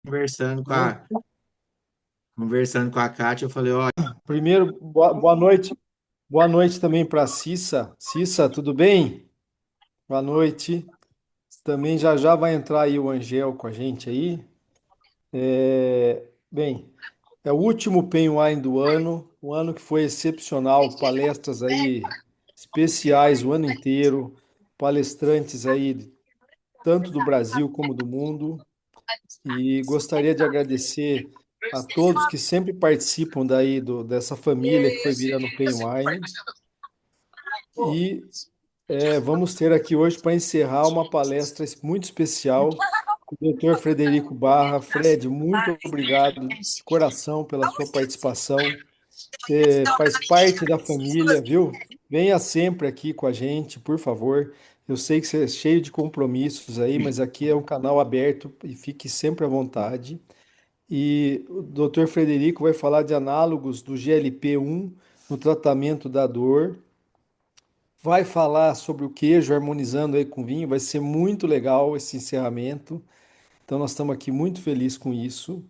conversando com Bom, a Kátia, eu falei, ó, primeiro, boa noite. Boa noite também para Cissa. Cissa, tudo bem? Boa noite. Também já já vai entrar aí o Angel com a gente aí. Bem, é o último Pen Wine do ano, um ano que foi excepcional, palestras aí especiais o ano inteiro, palestrantes aí tanto do Brasil como do mundo. E gostaria de agradecer a todos que sempre participam daí dessa família que foi virando Pen Wine. E vamos ter aqui hoje para encerrar uma palestra muito especial com o Dr. Frederico Barra. Fred, muito obrigado de coração pela sua participação. Você faz parte da família, viu? Venha sempre aqui com a gente, por favor. Eu sei que você é cheio de compromissos aí, mas aqui é um canal aberto e fique sempre à vontade. E o Dr. Frederico vai falar de análogos do GLP-1 no tratamento da dor. Vai falar sobre o queijo harmonizando aí com vinho. Vai ser muito legal esse encerramento. Então nós estamos aqui muito felizes com isso.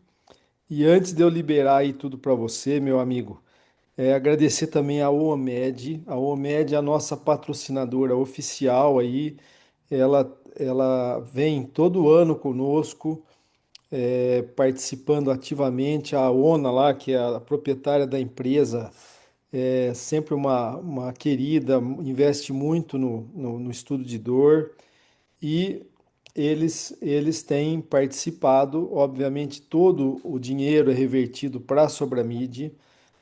E antes de eu liberar aí tudo para você, meu amigo, agradecer também à OMED. A OMED é a nossa patrocinadora oficial aí. Ela vem todo ano conosco, participando ativamente. A ONA lá, que é a proprietária da empresa, é sempre uma querida, investe muito no estudo de dor e eles têm participado. Obviamente, todo o dinheiro é revertido para a Sobramid,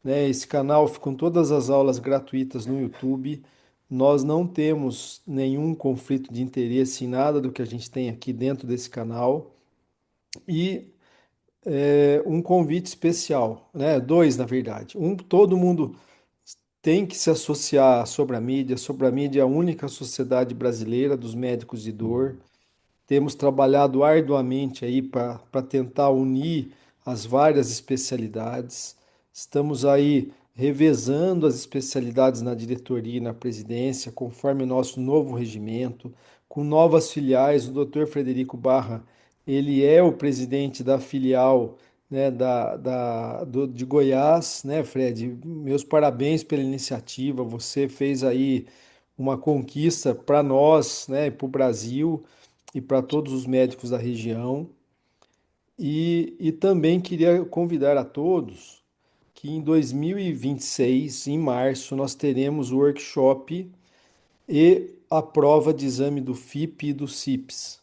né? Esse canal fica com todas as aulas gratuitas no YouTube. Nós não temos nenhum conflito de interesse em nada do que a gente tem aqui dentro desse canal. E um convite especial, né? Dois, na verdade. Um, todo mundo tem que se associar à Sobramídia. A Sobramídia é a única sociedade brasileira dos médicos de dor. Temos trabalhado arduamente aí para tentar unir as várias especialidades. Estamos aí revezando as especialidades na diretoria e na presidência, conforme o nosso novo regimento, com novas filiais. O Dr. Frederico Barra, ele é o presidente da filial, né, de Goiás, né, Fred? Meus parabéns pela iniciativa. Você fez aí uma conquista para nós, né, para o Brasil e para todos os médicos da região. E também queria convidar a todos que em 2026, em março, nós teremos o workshop e a prova de exame do FIP e do CIPS.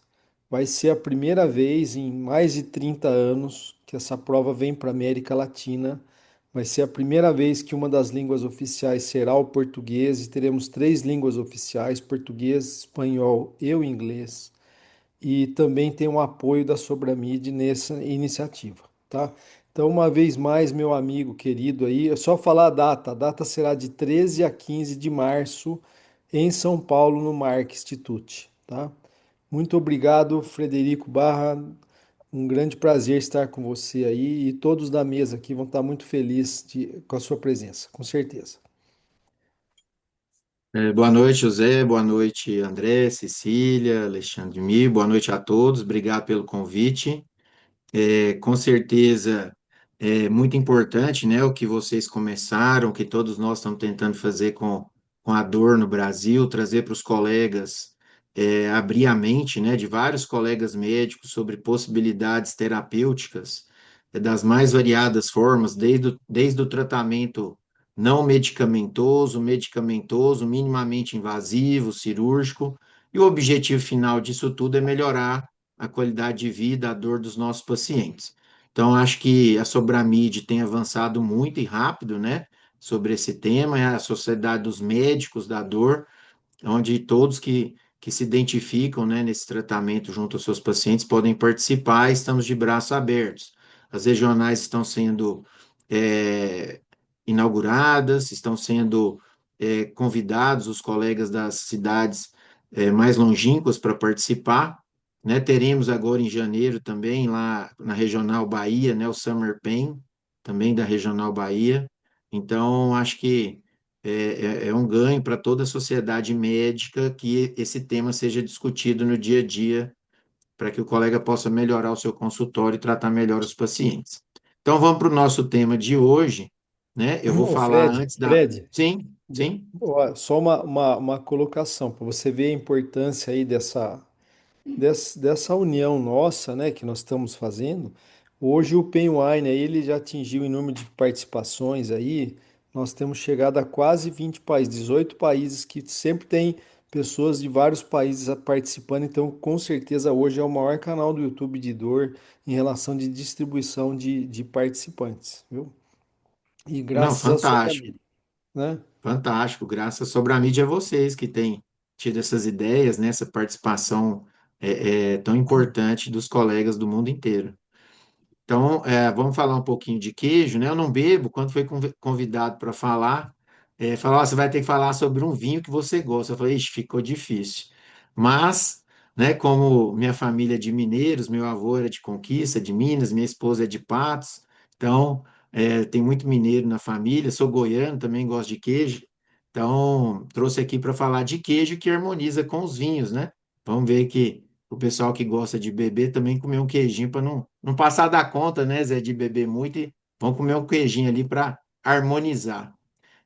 Vai ser a primeira vez em mais de 30 anos que essa prova vem para a América Latina. Vai ser a primeira vez que uma das línguas oficiais será o português e teremos três línguas oficiais: português, espanhol e o inglês. E também tem o apoio da Sobramid nessa iniciativa, tá? Então, uma vez mais, meu amigo querido aí, é só falar a data. A data será de 13 a 15 de março em São Paulo, no Mark Institute, tá? Muito obrigado, Frederico Barra. Um grande prazer estar com você aí e todos da mesa aqui vão estar muito felizes com a sua presença, com certeza. boa noite, José, boa noite, André, Cecília, Alexandre Mi, boa noite a todos, obrigado pelo convite. Com certeza é muito importante, né, o que vocês começaram, que todos nós estamos tentando fazer com a dor no Brasil, trazer para os colegas, abrir a mente, né, de vários colegas médicos sobre possibilidades terapêuticas, das mais variadas formas, desde o tratamento não medicamentoso, medicamentoso, minimamente invasivo, cirúrgico, e o objetivo final disso tudo é melhorar a qualidade de vida, a dor dos nossos pacientes. Então, acho que a Sobramid tem avançado muito e rápido, né, sobre esse tema, é a Sociedade dos Médicos da Dor, onde todos que se identificam, né, nesse tratamento junto aos seus pacientes podem participar, estamos de braços abertos. As regionais estão sendo é, inauguradas, estão sendo convidados os colegas das cidades mais longínquas para participar, né? Teremos agora em janeiro também, lá na Regional Bahia, né, o Summer Pain, também da Regional Bahia. Então, acho que é um ganho para toda a sociedade médica que esse tema seja discutido no dia a dia para que o colega possa melhorar o seu consultório e tratar melhor os pacientes. Então, vamos para o nosso tema de hoje, né? Eu vou Ô falar Fred, antes da. Fred, Sim, sim. ó, só uma colocação para você ver a importância aí dessa união nossa, né, que nós estamos fazendo. Hoje o Penwine aí, ele já atingiu em número de participações aí, nós temos chegado a quase 20 países, 18 países que sempre tem pessoas de vários países participando, então com certeza hoje é o maior canal do YouTube de dor em relação de distribuição de participantes, viu? E Não, graças à Sobre fantástico, Mídia, né? fantástico. Graças sobre a mídia a vocês que têm tido essas ideias, né? Essa participação tão importante dos colegas do mundo inteiro. Então, vamos falar um pouquinho de queijo, né? Eu não bebo, quando foi convidado para falar, falou, "Ó, você vai ter que falar sobre um vinho que você gosta." Eu falei, ixi, ficou difícil. Mas, né, como minha família é de mineiros, meu avô era de Conquista, de Minas, minha esposa é de Patos, então tem muito mineiro na família, sou goiano, também gosto de queijo, então trouxe aqui para falar de queijo que harmoniza com os vinhos, né? Vamos ver que o pessoal que gosta de beber também comer um queijinho para não passar da conta, né, Zé, de beber muito e vão comer um queijinho ali para harmonizar.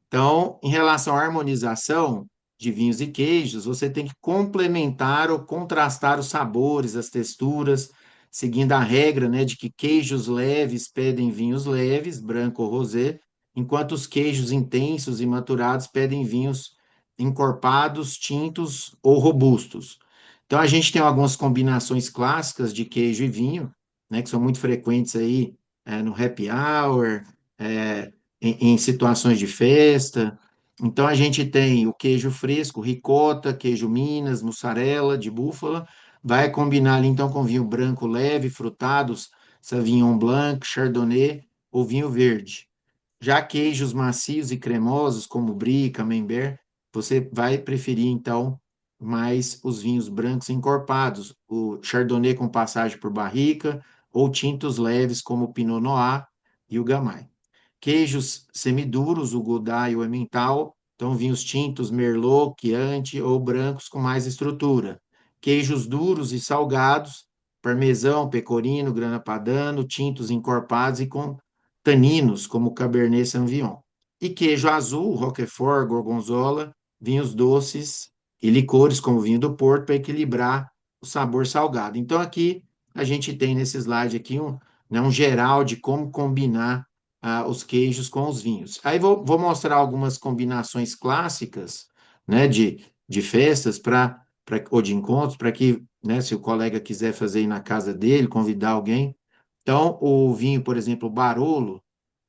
Então, em relação à harmonização de vinhos e queijos, você tem que complementar ou contrastar os sabores, as texturas, seguindo a regra, né, de que queijos leves pedem vinhos leves, branco ou rosé, enquanto os queijos intensos e maturados pedem vinhos encorpados, tintos ou robustos. Então, a gente tem algumas combinações clássicas de queijo e vinho, né, que são muito frequentes aí no happy hour, é, em situações de festa. Então a gente tem o queijo fresco, ricota, queijo Minas, mussarela de búfala, vai combinar ali então com vinho branco leve, frutados, Sauvignon Blanc, Chardonnay ou vinho verde. Já queijos macios e cremosos, como Brie, Camembert, você vai preferir então mais os vinhos brancos encorpados, o Chardonnay com passagem por barrica ou tintos leves como o Pinot Noir e o Gamay. Queijos semiduros, o Gouda e o Emmental, então vinhos tintos, Merlot, Chianti ou brancos com mais estrutura. Queijos duros e salgados, parmesão, pecorino, grana padano, tintos encorpados e com taninos, como Cabernet Sauvignon. E queijo azul, Roquefort, Gorgonzola, vinhos doces e licores, como o vinho do Porto, para equilibrar o sabor salgado. Então, aqui a gente tem nesse slide aqui um geral de como combinar os queijos com os vinhos. Aí vou mostrar algumas combinações clássicas, né, de festas ou de encontros, para que, né, se o colega quiser fazer aí na casa dele, convidar alguém. Então, o vinho, por exemplo, o Barolo,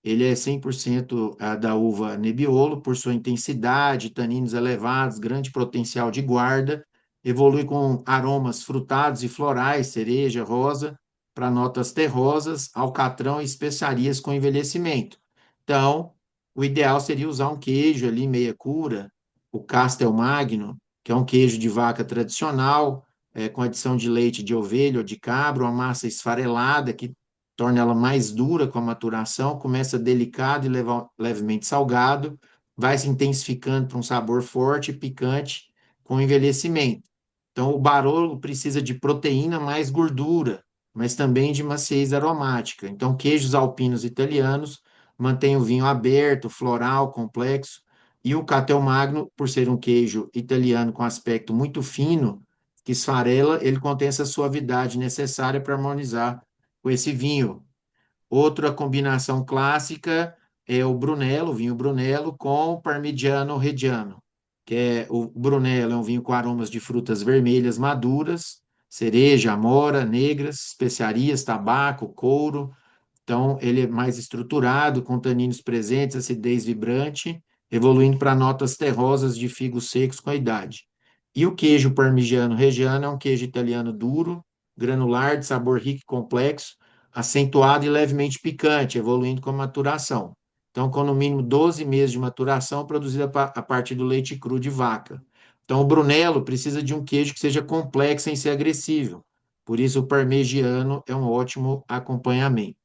ele é 100% da uva Nebbiolo, por sua intensidade, taninos elevados, grande potencial de guarda, evolui com aromas frutados e florais, cereja, rosa, para notas terrosas, alcatrão e especiarias com envelhecimento. Então, o ideal seria usar um queijo ali, meia cura, o Castelmagno, que é um queijo de vaca tradicional, com adição de leite de ovelha ou de cabra, uma massa esfarelada que torna ela mais dura com a maturação, começa delicado e levemente salgado, vai se intensificando para um sabor forte e picante com o envelhecimento. Então, o Barolo precisa de proteína mais gordura, mas também de maciez aromática. Então, queijos alpinos italianos mantêm o vinho aberto, floral, complexo, e o Castelmagno, por ser um queijo italiano com aspecto muito fino, que esfarela, ele contém essa suavidade necessária para harmonizar com esse vinho. Outra combinação clássica é o Brunello, o vinho Brunello com o Parmigiano Reggiano, que é o Brunello é um vinho com aromas de frutas vermelhas maduras, cereja, amora, negras, especiarias, tabaco, couro, então, ele é mais estruturado, com taninos presentes, acidez vibrante, evoluindo para notas terrosas de figos secos com a idade. E o queijo parmigiano reggiano é um queijo italiano duro, granular, de sabor rico e complexo, acentuado e levemente picante, evoluindo com a maturação. Então, com no mínimo 12 meses de maturação, produzida a partir do leite cru de vaca. Então, o Brunello precisa de um queijo que seja complexo sem ser agressivo. Por isso, o parmegiano é um ótimo acompanhamento.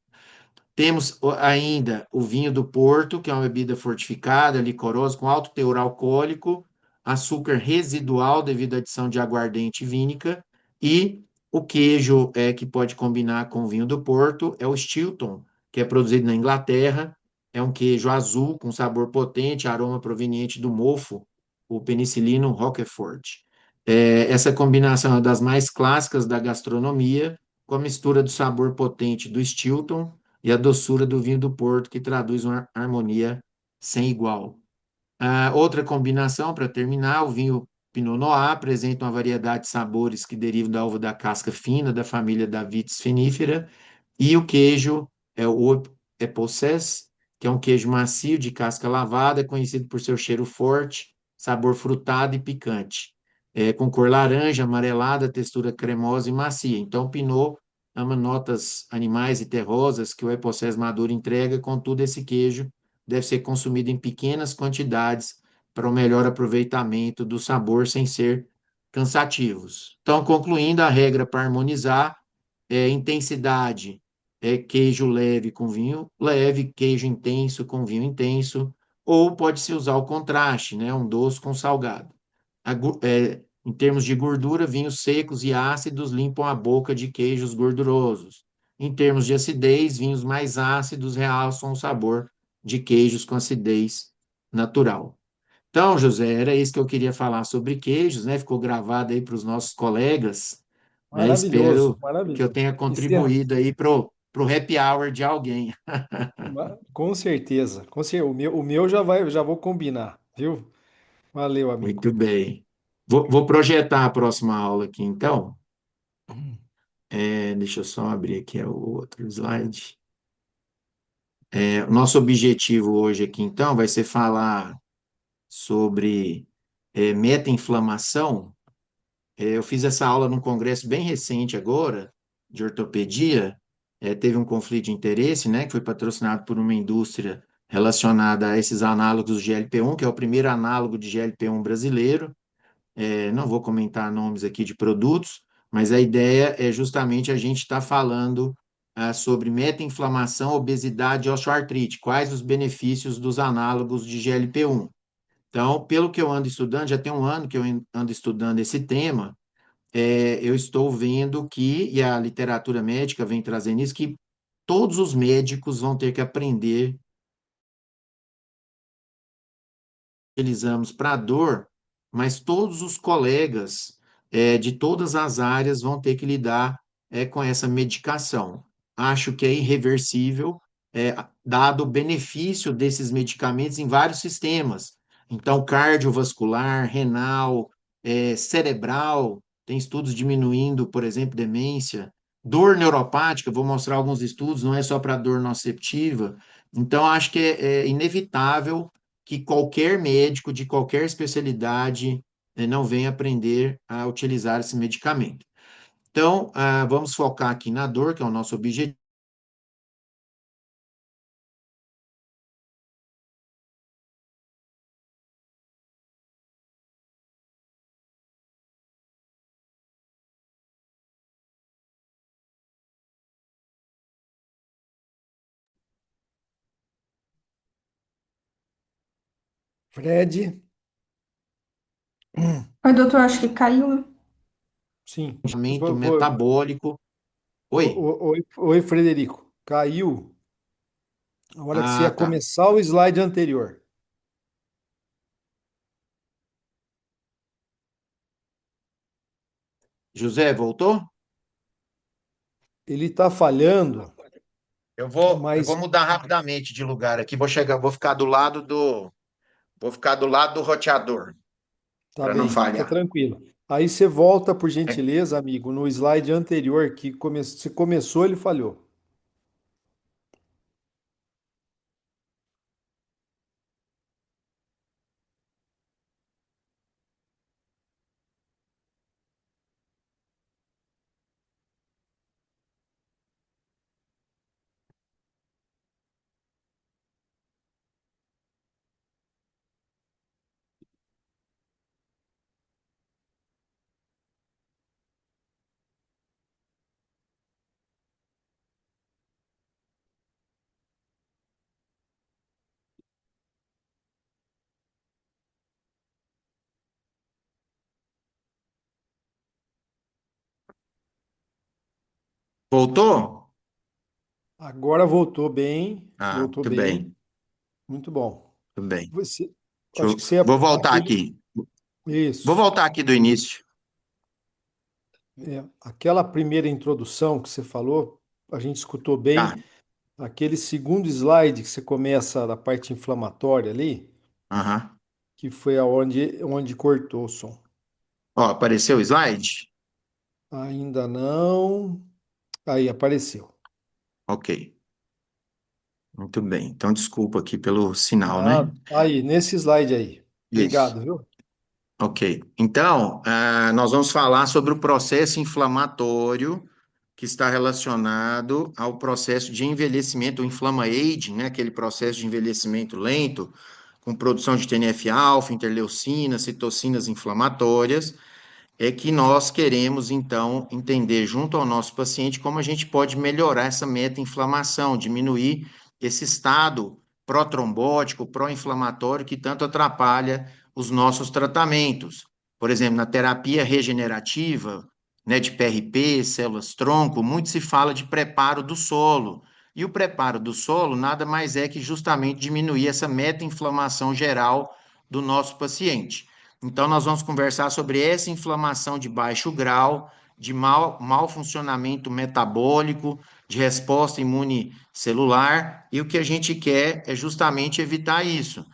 Temos ainda o vinho do Porto, que é uma bebida fortificada, licorosa, com alto teor alcoólico, açúcar residual devido à adição de aguardente vínica, e O queijo que pode combinar com o vinho do Porto é o Stilton, que é produzido na Inglaterra. É um queijo azul com sabor potente, aroma proveniente do mofo, o Penicillium roquefort. Essa combinação é uma das mais clássicas da gastronomia, com a mistura do sabor potente do Stilton e a doçura do vinho do Porto, que traduz uma harmonia sem igual. Outra combinação, para terminar, o vinho Pinot Noir apresenta uma variedade de sabores que derivam da uva da casca fina, da família da Vitis vinifera, e o queijo é o Écossais, que é um queijo macio de casca lavada, conhecido por seu cheiro forte, sabor frutado e picante, com cor laranja, amarelada, textura cremosa e macia. Então, o Pinot ama notas animais e terrosas que o Écossais maduro entrega, contudo, esse queijo deve ser consumido em pequenas quantidades para o melhor aproveitamento do sabor sem ser cansativos. Então, concluindo, a regra para harmonizar intensidade queijo leve com vinho leve, queijo intenso com vinho intenso, ou pode-se usar o contraste, né? Um doce com salgado. Em termos de gordura, vinhos secos e ácidos limpam a boca de queijos gordurosos. Em termos de acidez, vinhos mais ácidos realçam o sabor de queijos com acidez natural. Então, José, era isso que eu queria falar sobre queijos, né? Ficou gravado aí para os nossos colegas, né? Maravilhoso, Espero que eu maravilhoso. tenha contribuído aí pro happy hour de alguém. Com certeza, o meu já vou combinar, viu? Valeu, amigo. Muito bem. Vou projetar a próxima aula aqui, então. Deixa eu só abrir aqui o outro slide. O nosso objetivo hoje aqui, então, vai ser falar sobre meta-inflamação. Eu fiz essa aula num congresso bem recente agora, de ortopedia. Teve um conflito de interesse, né, que foi patrocinado por uma indústria relacionada a esses análogos de GLP-1, que é o primeiro análogo de GLP-1 brasileiro. Não vou comentar nomes aqui de produtos, mas a ideia é justamente a gente estar falando sobre meta-inflamação, obesidade e osteoartrite, quais os benefícios dos análogos de GLP-1. Então, pelo que eu ando estudando, já tem um ano que eu ando estudando esse tema, eu estou vendo que, e a literatura médica vem trazendo isso, que todos os médicos vão ter que aprender utilizamos para dor, mas todos os colegas de todas as áreas vão ter que lidar com essa medicação. Acho que é irreversível, dado o benefício desses medicamentos em vários sistemas. Então, cardiovascular, renal, cerebral, tem estudos diminuindo, por exemplo, demência. Dor neuropática, vou mostrar alguns estudos, não é só para dor nociceptiva. Então, acho que é inevitável que qualquer médico de qualquer especialidade não venha aprender a utilizar esse medicamento. Então, vamos focar aqui na dor, que é o nosso objetivo. Fred, Oi, doutor, acho que caiu. sim. Metabólico. Oi? Oi, Frederico. Caiu a hora que você ia Ah, tá. começar o slide anterior. José, voltou? Ele está falhando, Eu vou mas mudar rapidamente de lugar aqui. Vou ficar do lado do roteador, tá para não bem, fica falhar. tranquilo. Aí você volta, por É, gentileza, amigo, no slide anterior que você começou, ele falhou. Voltou? Agora voltou bem, Ah, voltou muito bem, bem, muito bom. muito bem. Você, Deixa acho eu- que você Vou voltar aquele aqui. Vou isso, voltar aqui do início. aquela primeira introdução que você falou, a gente escutou Tá. bem. Aquele segundo slide que você começa da parte inflamatória ali, Aham. que foi onde cortou o som. Ó, apareceu o slide? Ainda não. Aí apareceu. Ok, muito bem. Então, desculpa aqui pelo sinal, né? Ah, aí, nesse slide aí. Isso. Obrigado, viu? Ok. Então, nós vamos falar sobre o processo inflamatório que está relacionado ao processo de envelhecimento, o inflama-aging, né? Aquele processo de envelhecimento lento, com produção de TNF-alfa, interleucinas, citocinas inflamatórias, é que nós queremos, então, entender junto ao nosso paciente como a gente pode melhorar essa meta-inflamação, diminuir esse estado pró-trombótico, pró-inflamatório que tanto atrapalha os nossos tratamentos. Por exemplo, na terapia regenerativa, né, de PRP, células-tronco, muito se fala de preparo do solo. E o preparo do solo nada mais é que justamente diminuir essa meta-inflamação geral do nosso paciente. Então, nós vamos conversar sobre essa inflamação de baixo grau, de mau funcionamento metabólico, de resposta imune celular, e o que a gente quer é justamente evitar isso.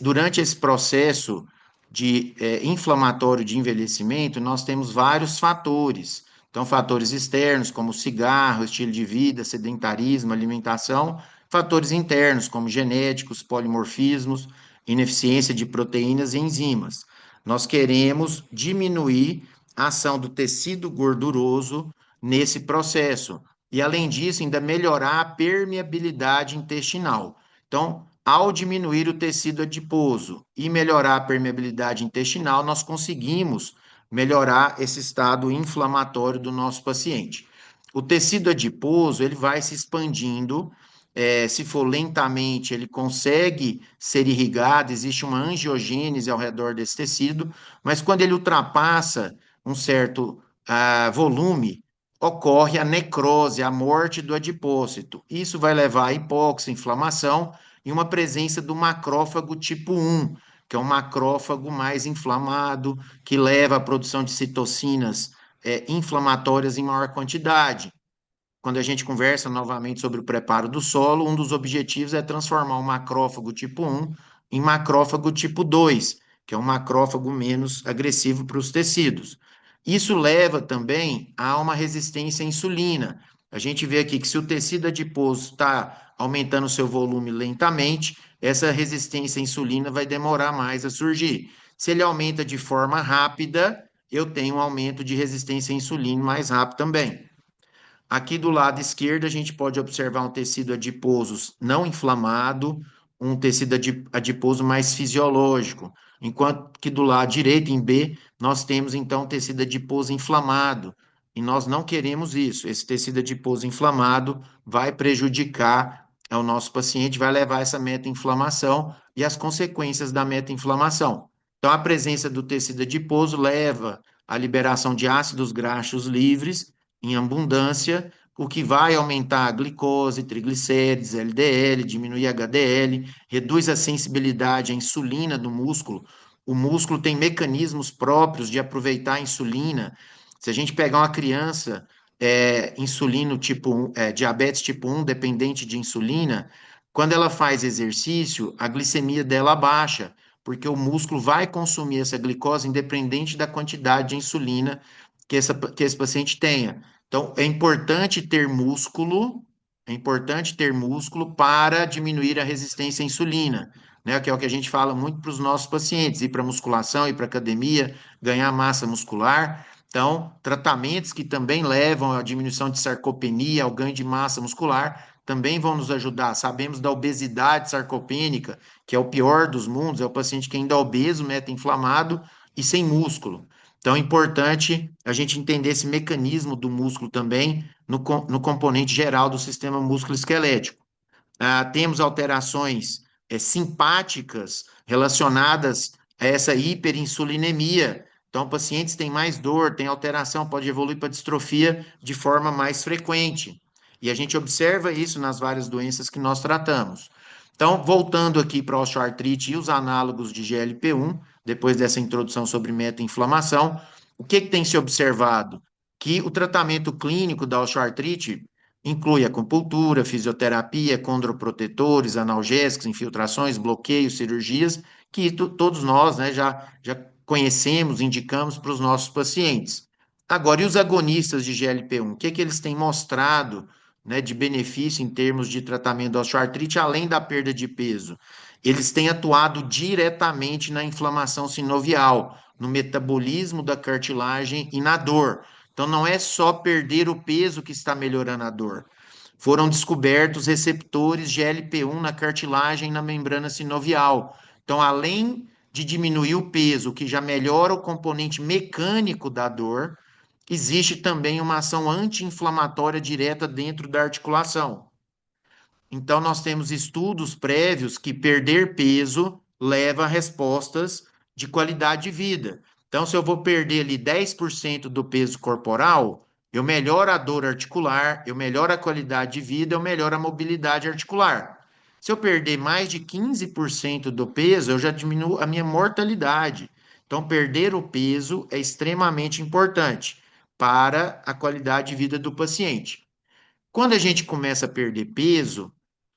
Durante esse processo de inflamatório de envelhecimento, nós temos vários fatores. Então, fatores externos, como cigarro, estilo de vida, sedentarismo, alimentação, fatores internos, como genéticos, polimorfismos, ineficiência de proteínas e enzimas. Nós queremos diminuir a ação do tecido gorduroso nesse processo. E, além disso, ainda melhorar a permeabilidade intestinal. Então, ao diminuir o tecido adiposo e melhorar a permeabilidade intestinal, nós conseguimos melhorar esse estado inflamatório do nosso paciente. O tecido adiposo, ele vai se expandindo, se for lentamente, ele consegue ser irrigado, existe uma angiogênese ao redor desse tecido, mas quando ele ultrapassa um certo volume, ocorre a necrose, a morte do adipócito. Isso vai levar a hipóxia, inflamação e uma presença do macrófago tipo 1, que é um macrófago mais inflamado, que leva à produção de citocinas inflamatórias em maior quantidade. Quando a gente conversa novamente sobre o preparo do solo, um dos objetivos é transformar o macrófago tipo 1 em macrófago tipo 2, que é um macrófago menos agressivo para os tecidos. Isso leva também a uma resistência à insulina. A gente vê aqui que se o tecido adiposo está aumentando o seu volume lentamente, essa resistência à insulina vai demorar mais a surgir. Se ele aumenta de forma rápida, eu tenho um aumento de resistência à insulina mais rápido também. Aqui do lado esquerdo, a gente pode observar um tecido adiposo não inflamado, um tecido adiposo mais fisiológico, enquanto que do lado direito, em B, nós temos então um tecido adiposo inflamado, e nós não queremos isso. Esse tecido adiposo inflamado vai prejudicar o nosso paciente, vai levar essa meta-inflamação e as consequências da meta-inflamação. Então, a presença do tecido adiposo leva à liberação de ácidos graxos livres em abundância, o que vai aumentar a glicose, triglicérides, LDL, diminuir HDL, reduz a sensibilidade à insulina do músculo. O músculo tem mecanismos próprios de aproveitar a insulina. Se a gente pegar uma criança insulino tipo 1, diabetes tipo 1, dependente de insulina, quando ela faz exercício, a glicemia dela baixa, porque o músculo vai consumir essa glicose independente da quantidade de insulina que esse paciente tenha. Então, é importante ter músculo para diminuir a resistência à insulina, né? Que é o que a gente fala muito para os nossos pacientes, ir para musculação, ir para academia, ganhar massa muscular. Então, tratamentos que também levam à diminuição de sarcopenia, ao ganho de massa muscular, também vão nos ajudar. Sabemos da obesidade sarcopênica, que é o pior dos mundos, é o paciente que ainda é obeso, meta-inflamado e sem músculo. Então, é importante a gente entender esse mecanismo do músculo também no componente geral do sistema músculo-esquelético. Temos alterações simpáticas relacionadas a essa hiperinsulinemia, Então, pacientes têm mais dor, têm alteração, pode evoluir para distrofia de forma mais frequente. E a gente observa isso nas várias doenças que nós tratamos. Então, voltando aqui para a osteoartrite e os análogos de GLP-1, depois dessa introdução sobre meta-inflamação, o que tem se observado? Que o tratamento clínico da osteoartrite inclui acupuntura, fisioterapia, condroprotetores, analgésicos, infiltrações, bloqueios, cirurgias, que todos nós, né, já conhecemos, indicamos para os nossos pacientes. Agora, e os agonistas de GLP-1? O que eles têm mostrado, né, de benefício em termos de tratamento da osteoartrite, além da perda de peso? Eles têm atuado diretamente na inflamação sinovial, no metabolismo da cartilagem e na dor. Então, não é só perder o peso que está melhorando a dor. Foram descobertos receptores GLP-1 na cartilagem e na membrana sinovial. Então, além de diminuir o peso, que já melhora o componente mecânico da dor, existe também uma ação anti-inflamatória direta dentro da articulação. Então, nós temos estudos prévios que perder peso leva a respostas de qualidade de vida. Então, se eu vou perder ali 10% do peso corporal, eu melhoro a dor articular, eu melhoro a qualidade de vida, eu melhoro a mobilidade articular. Se eu perder mais de 15% do peso, eu já diminuo a minha mortalidade. Então, perder o peso é extremamente importante para a qualidade de vida do paciente. Quando a gente começa a perder peso,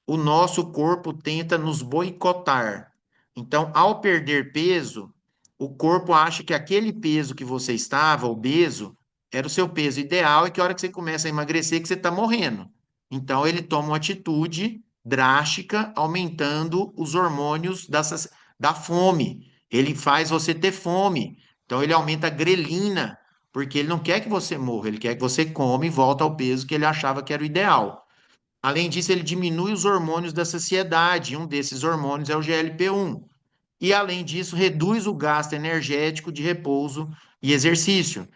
o nosso corpo tenta nos boicotar. Então, ao perder peso, o corpo acha que aquele peso que você estava, obeso, era o seu peso ideal e que a hora que você começa a emagrecer, que você está morrendo. Então, ele toma uma atitude drástica, aumentando os hormônios da fome. Ele faz você ter fome. Então, ele aumenta a grelina, porque ele não quer que você morra, ele quer que você coma e volte ao peso que ele achava que era o ideal. Além disso, ele diminui os hormônios da saciedade, e um desses hormônios é o GLP-1. E, além disso, reduz o gasto energético de repouso e exercício.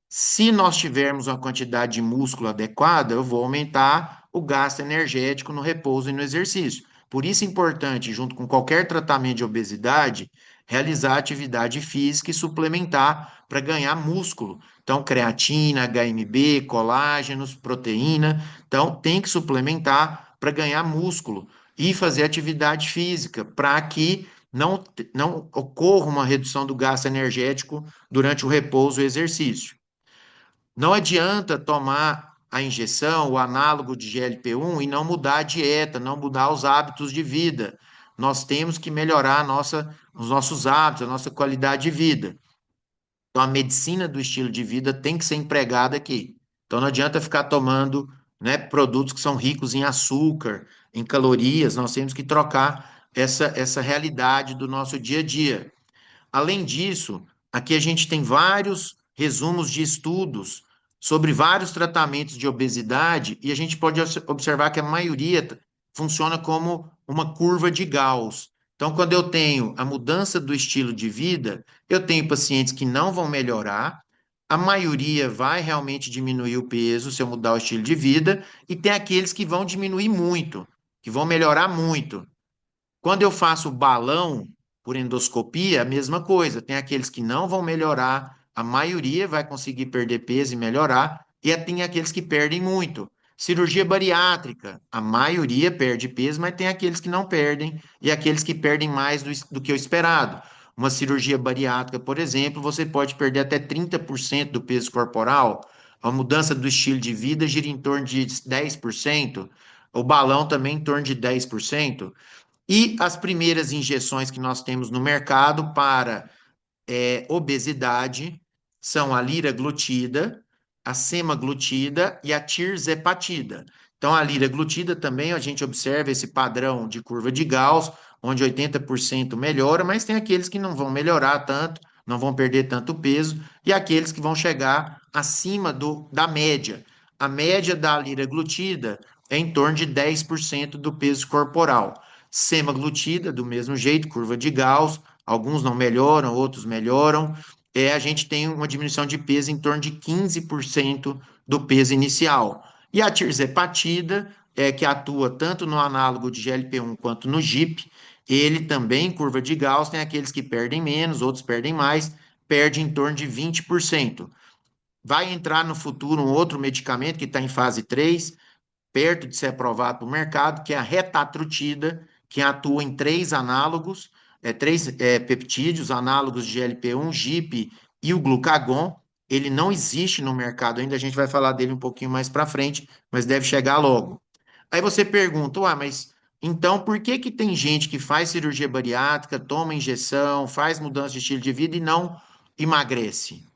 Se nós tivermos uma quantidade de músculo adequada, eu vou aumentar o gasto energético no repouso e no exercício. Por isso é importante, junto com qualquer tratamento de obesidade, realizar atividade física e suplementar para ganhar músculo. Então, creatina, HMB, colágenos, proteína. Então, tem que suplementar para ganhar músculo e fazer atividade física para que não ocorra uma redução do gasto energético durante o repouso e o exercício. Não adianta tomar a injeção, o análogo de GLP-1 e não mudar a dieta, não mudar os hábitos de vida. Nós temos que melhorar os nossos hábitos, a nossa qualidade de vida. Então, a medicina do estilo de vida tem que ser empregada aqui. Então, não adianta ficar tomando, né, produtos que são ricos em açúcar, em calorias. Nós temos que trocar essa realidade do nosso dia a dia. Além disso, aqui a gente tem vários resumos de estudos sobre vários tratamentos de obesidade e a gente pode observar que a maioria funciona como uma curva de Gauss. Então, quando eu tenho a mudança do estilo de vida, eu tenho pacientes que não vão melhorar, a maioria vai realmente diminuir o peso se eu mudar o estilo de vida, e tem aqueles que vão diminuir muito, que vão melhorar muito. Quando eu faço balão por endoscopia, a mesma coisa. Tem aqueles que não vão melhorar, a maioria vai conseguir perder peso e melhorar, e tem aqueles que perdem muito. Cirurgia bariátrica, a maioria perde peso, mas tem aqueles que não perdem, e aqueles que perdem mais do que o esperado. Uma cirurgia bariátrica, por exemplo, você pode perder até 30% do peso corporal. A mudança do estilo de vida gira em torno de 10%. O balão também em torno de 10%. E as primeiras injeções que nós temos no mercado para obesidade são a liraglutida, a semaglutida e a tirzepatida. Então, a liraglutida também a gente observa esse padrão de curva de Gauss, onde 80% melhora, mas tem aqueles que não vão melhorar tanto, não vão perder tanto peso, e aqueles que vão chegar acima da média. A média da liraglutida é em torno de 10% do peso corporal. Semaglutida, do mesmo jeito, curva de Gauss, alguns não melhoram, outros melhoram. A gente tem uma diminuição de peso em torno de 15% do peso inicial. E a tirzepatida, que atua tanto no análogo de GLP-1 quanto no GIP, ele também, curva de Gauss, tem aqueles que perdem menos, outros perdem mais, perde em torno de 20%. Vai entrar no futuro um outro medicamento que está em fase 3, perto de ser aprovado para o mercado, que é a retatrutida, que atua em três análogos, três peptídeos, análogos de GLP-1, GIP e o glucagon. Ele não existe no mercado ainda, a gente vai falar dele um pouquinho mais para frente, mas deve chegar logo. Aí você pergunta, mas então por que que tem gente que faz cirurgia bariátrica, toma injeção, faz mudança de estilo de vida e não emagrece?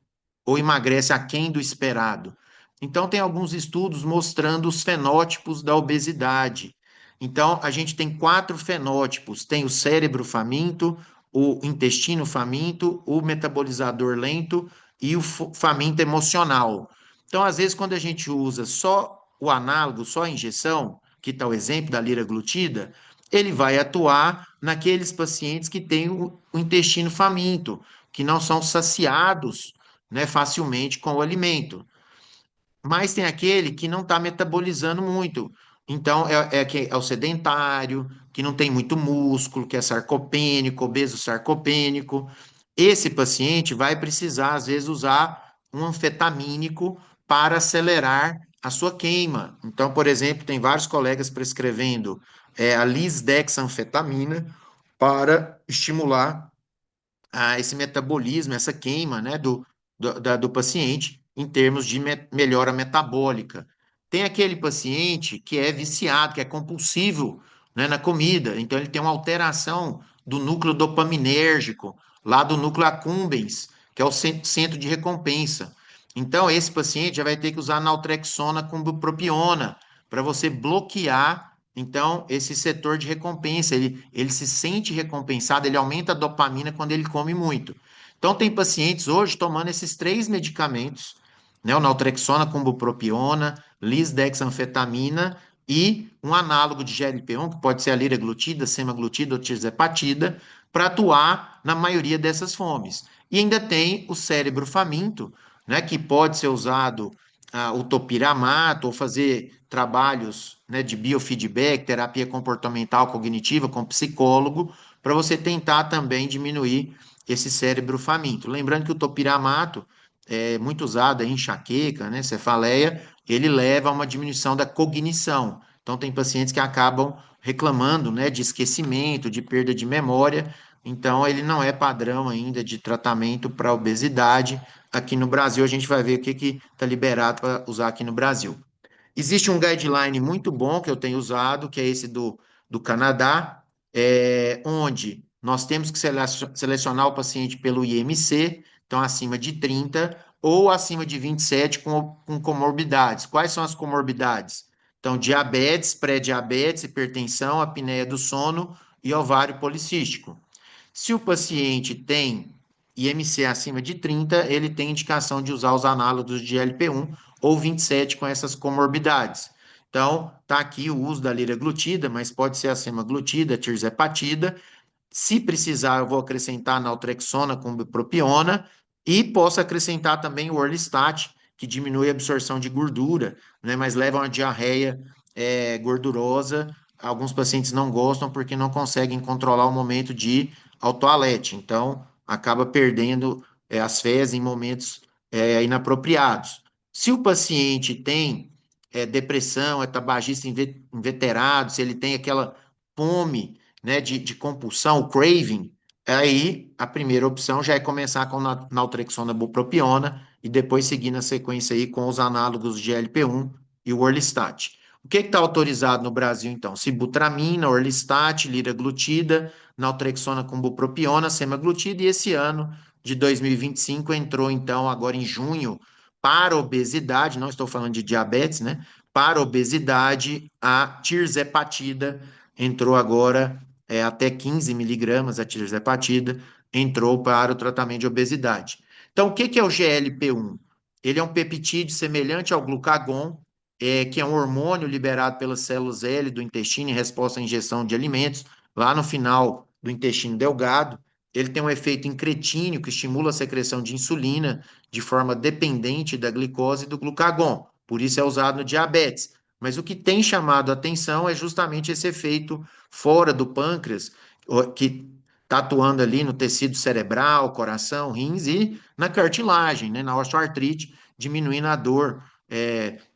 Ou emagrece aquém do esperado. Então, tem alguns estudos mostrando os fenótipos da obesidade. Então, a gente tem quatro fenótipos: tem o cérebro faminto, o intestino faminto, o metabolizador lento e o faminto emocional. Então, às vezes, quando a gente usa só o análogo, só a injeção, que está o exemplo da liraglutida, ele vai atuar naqueles pacientes que têm o intestino faminto, que não são saciados, né, facilmente com o alimento. Mas tem aquele que não está metabolizando muito. Então, é o sedentário, que não tem muito músculo, que é sarcopênico, obeso sarcopênico. Esse paciente vai precisar, às vezes, usar um anfetamínico para acelerar a sua queima. Então, por exemplo, tem vários colegas prescrevendo a lisdexanfetamina para estimular esse metabolismo, essa queima, né, do paciente em termos de melhora metabólica. Tem aquele paciente que é viciado, que é compulsivo, né, na comida, então ele tem uma alteração do núcleo dopaminérgico, lá do núcleo accumbens, que é o centro de recompensa. Então, esse paciente já vai ter que usar naltrexona com bupropiona para você bloquear então, esse setor de recompensa, ele se sente recompensado, ele aumenta a dopamina quando ele come muito. Então, tem pacientes hoje tomando esses três medicamentos, né? O naltrexona com bupropiona, lisdexanfetamina e um análogo de GLP-1, que pode ser a liraglutida, semaglutida ou tirzepatida, para atuar na maioria dessas fomes. E ainda tem o cérebro faminto, né? Que pode ser usado o topiramato ou fazer trabalhos, né, de biofeedback, terapia comportamental cognitiva com psicólogo, para você tentar também diminuir esse cérebro faminto. Lembrando que o topiramato é muito usado em enxaqueca, né, cefaleia, ele leva a uma diminuição da cognição. Então, tem pacientes que acabam reclamando, né, de esquecimento, de perda de memória. Então, ele não é padrão ainda de tratamento para obesidade. Aqui no Brasil, a gente vai ver o que está liberado para usar aqui no Brasil. Existe um guideline muito bom que eu tenho usado, que é esse do Canadá, onde nós temos que selecionar o paciente pelo IMC, então acima de 30, ou acima de 27 com comorbidades. Quais são as comorbidades? Então, diabetes, pré-diabetes, hipertensão, apneia do sono e ovário policístico. Se o paciente tem IMC acima de 30, ele tem indicação de usar os análogos de LP1 ou 27 com essas comorbidades. Então, está aqui o uso da liraglutida, mas pode ser a semaglutida, tirzepatida. Se precisar, eu vou acrescentar naltrexona com bupropiona e posso acrescentar também o orlistat, que diminui a absorção de gordura, né, mas leva a uma diarreia gordurosa. Alguns pacientes não gostam porque não conseguem controlar o momento de ir ao toalete, então acaba perdendo as fezes em momentos inapropriados. Se o paciente tem depressão, é tabagista inveterado, se ele tem aquela fome, né, de compulsão, o craving, aí a primeira opção já é começar com naltrexona bupropiona e depois seguir na sequência aí com os análogos de LP1 e o orlistat. O que está autorizado no Brasil, então? Sibutramina, orlistat, liraglutida, naltrexona com bupropiona, semaglutida, e esse ano de 2025 entrou, então, agora em junho, para obesidade, não estou falando de diabetes, né? Para obesidade, a tirzepatida entrou agora até 15 miligramas, a tirzepatida entrou para o tratamento de obesidade. Então, o que é o GLP-1? Ele é um peptídeo semelhante ao glucagon, que é um hormônio liberado pelas células L do intestino em resposta à ingestão de alimentos, lá no final do intestino delgado. Ele tem um efeito incretíneo que estimula a secreção de insulina de forma dependente da glicose e do glucagon. Por isso é usado no diabetes. Mas o que tem chamado a atenção é justamente esse efeito fora do pâncreas, que está atuando ali no tecido cerebral, coração, rins e na cartilagem, né, na osteoartrite, diminuindo a dor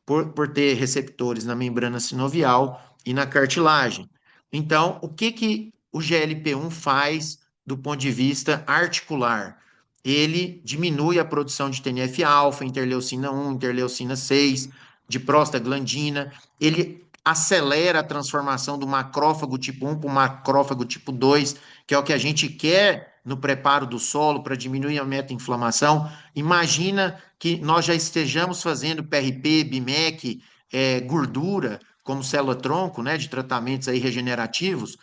por ter receptores na membrana sinovial e na cartilagem. Então, o que que o GLP-1 faz do ponto de vista articular? Ele diminui a produção de TNF-alfa, interleucina 1, interleucina 6, de prostaglandina, ele acelera a transformação do macrófago tipo 1 para o macrófago tipo 2, que é o que a gente quer no preparo do solo para diminuir a meta-inflamação. Imagina que nós já estejamos fazendo PRP, BIMEC, gordura, como célula-tronco, né, de tratamentos aí regenerativos,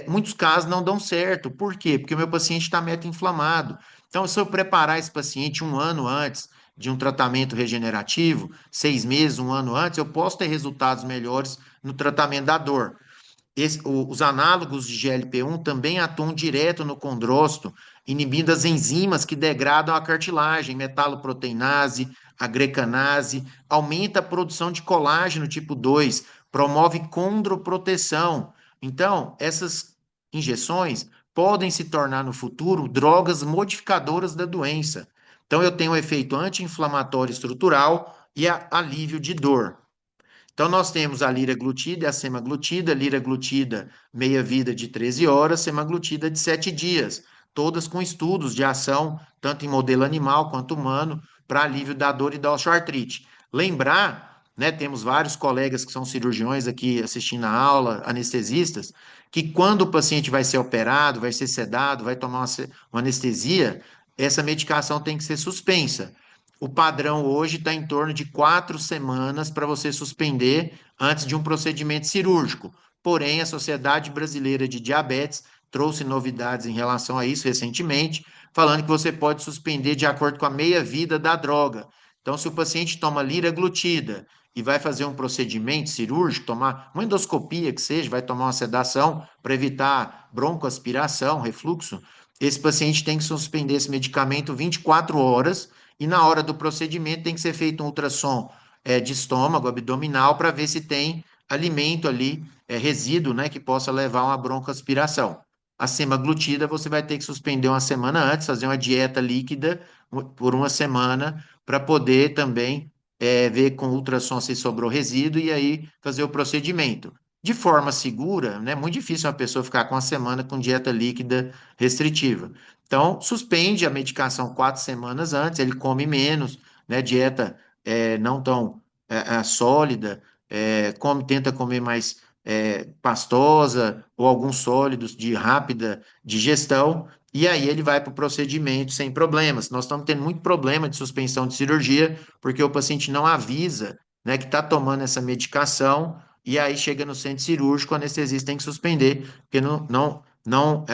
muitos casos não dão certo. Por quê? Porque o meu paciente está meta-inflamado. Então, se eu preparar esse paciente um ano antes de um tratamento regenerativo, 6 meses, um ano antes, eu posso ter resultados melhores no tratamento da dor. Os análogos de GLP-1 também atuam direto no condrócito, inibindo as enzimas que degradam a cartilagem, metaloproteinase, agrecanase, aumenta a produção de colágeno tipo 2, promove condroproteção. Então, essas injeções podem se tornar no futuro drogas modificadoras da doença. Então, eu tenho um efeito anti-inflamatório estrutural e alívio de dor. Então, nós temos a liraglutida e a semaglutida, liraglutida meia-vida de 13 horas, semaglutida de 7 dias, todas com estudos de ação, tanto em modelo animal quanto humano, para alívio da dor e da osteoartrite. Lembrar, né, temos vários colegas que são cirurgiões aqui assistindo a aula, anestesistas, que quando o paciente vai ser operado, vai ser sedado, vai tomar uma anestesia, essa medicação tem que ser suspensa. O padrão hoje está em torno de 4 semanas para você suspender antes de um procedimento cirúrgico. Porém, a Sociedade Brasileira de Diabetes trouxe novidades em relação a isso recentemente, falando que você pode suspender de acordo com a meia-vida da droga. Então, se o paciente toma liraglutida e vai fazer um procedimento cirúrgico, tomar uma endoscopia que seja, vai tomar uma sedação para evitar broncoaspiração, refluxo, esse paciente tem que suspender esse medicamento 24 horas e na hora do procedimento tem que ser feito um ultrassom de estômago, abdominal, para ver se tem alimento ali, resíduo, né, que possa levar a uma broncoaspiração. A semaglutida você vai ter que suspender uma semana antes, fazer uma dieta líquida por uma semana, para poder também ver com ultrassom se sobrou resíduo e aí fazer o procedimento. De forma segura, né? Muito difícil uma pessoa ficar com uma semana com dieta líquida restritiva. Então, suspende a medicação 4 semanas antes, ele come menos, né? Dieta não tão sólida, tenta comer mais pastosa ou alguns sólidos de rápida digestão, e aí ele vai para o procedimento sem problemas. Nós estamos tendo muito problema de suspensão de cirurgia, porque o paciente não avisa, né, que está tomando essa medicação, e aí chega no centro cirúrgico, o anestesista tem que suspender, porque não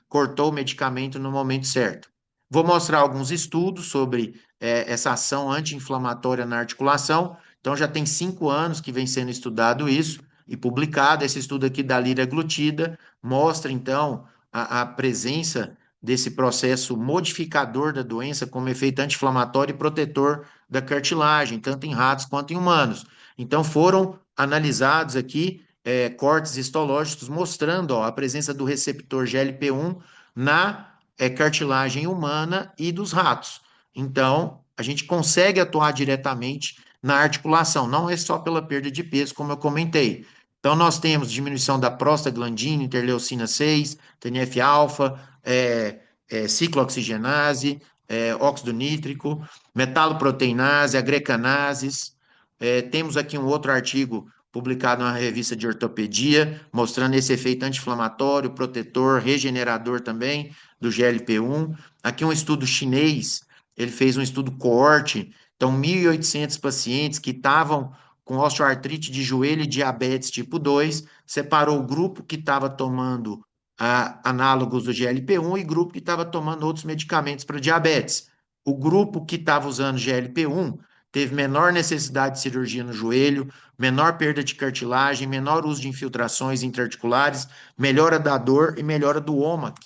cortou o medicamento no momento certo. Vou mostrar alguns estudos sobre essa ação anti-inflamatória na articulação. Então, já tem 5 anos que vem sendo estudado isso e publicado. Esse estudo aqui da liraglutida mostra, então, a presença desse processo modificador da doença como efeito anti-inflamatório e protetor da cartilagem, tanto em ratos quanto em humanos. Então, foram analisados aqui cortes histológicos mostrando a presença do receptor GLP-1 na cartilagem humana e dos ratos. Então, a gente consegue atuar diretamente na articulação, não é só pela perda de peso, como eu comentei. Então, nós temos diminuição da prostaglandina, interleucina 6, TNF-alfa, ciclooxigenase, óxido nítrico, metaloproteinase, agrecanases. Temos aqui um outro artigo publicado na revista de ortopedia, mostrando esse efeito anti-inflamatório, protetor, regenerador também do GLP-1. Aqui um estudo chinês, ele fez um estudo coorte, então 1.800 pacientes que estavam com osteoartrite de joelho e diabetes tipo 2, separou o grupo que estava tomando análogos do GLP-1 e grupo que estava tomando outros medicamentos para diabetes. O grupo que estava usando GLP-1 teve menor necessidade de cirurgia no joelho, menor perda de cartilagem, menor uso de infiltrações interarticulares, melhora da dor e melhora do ômago.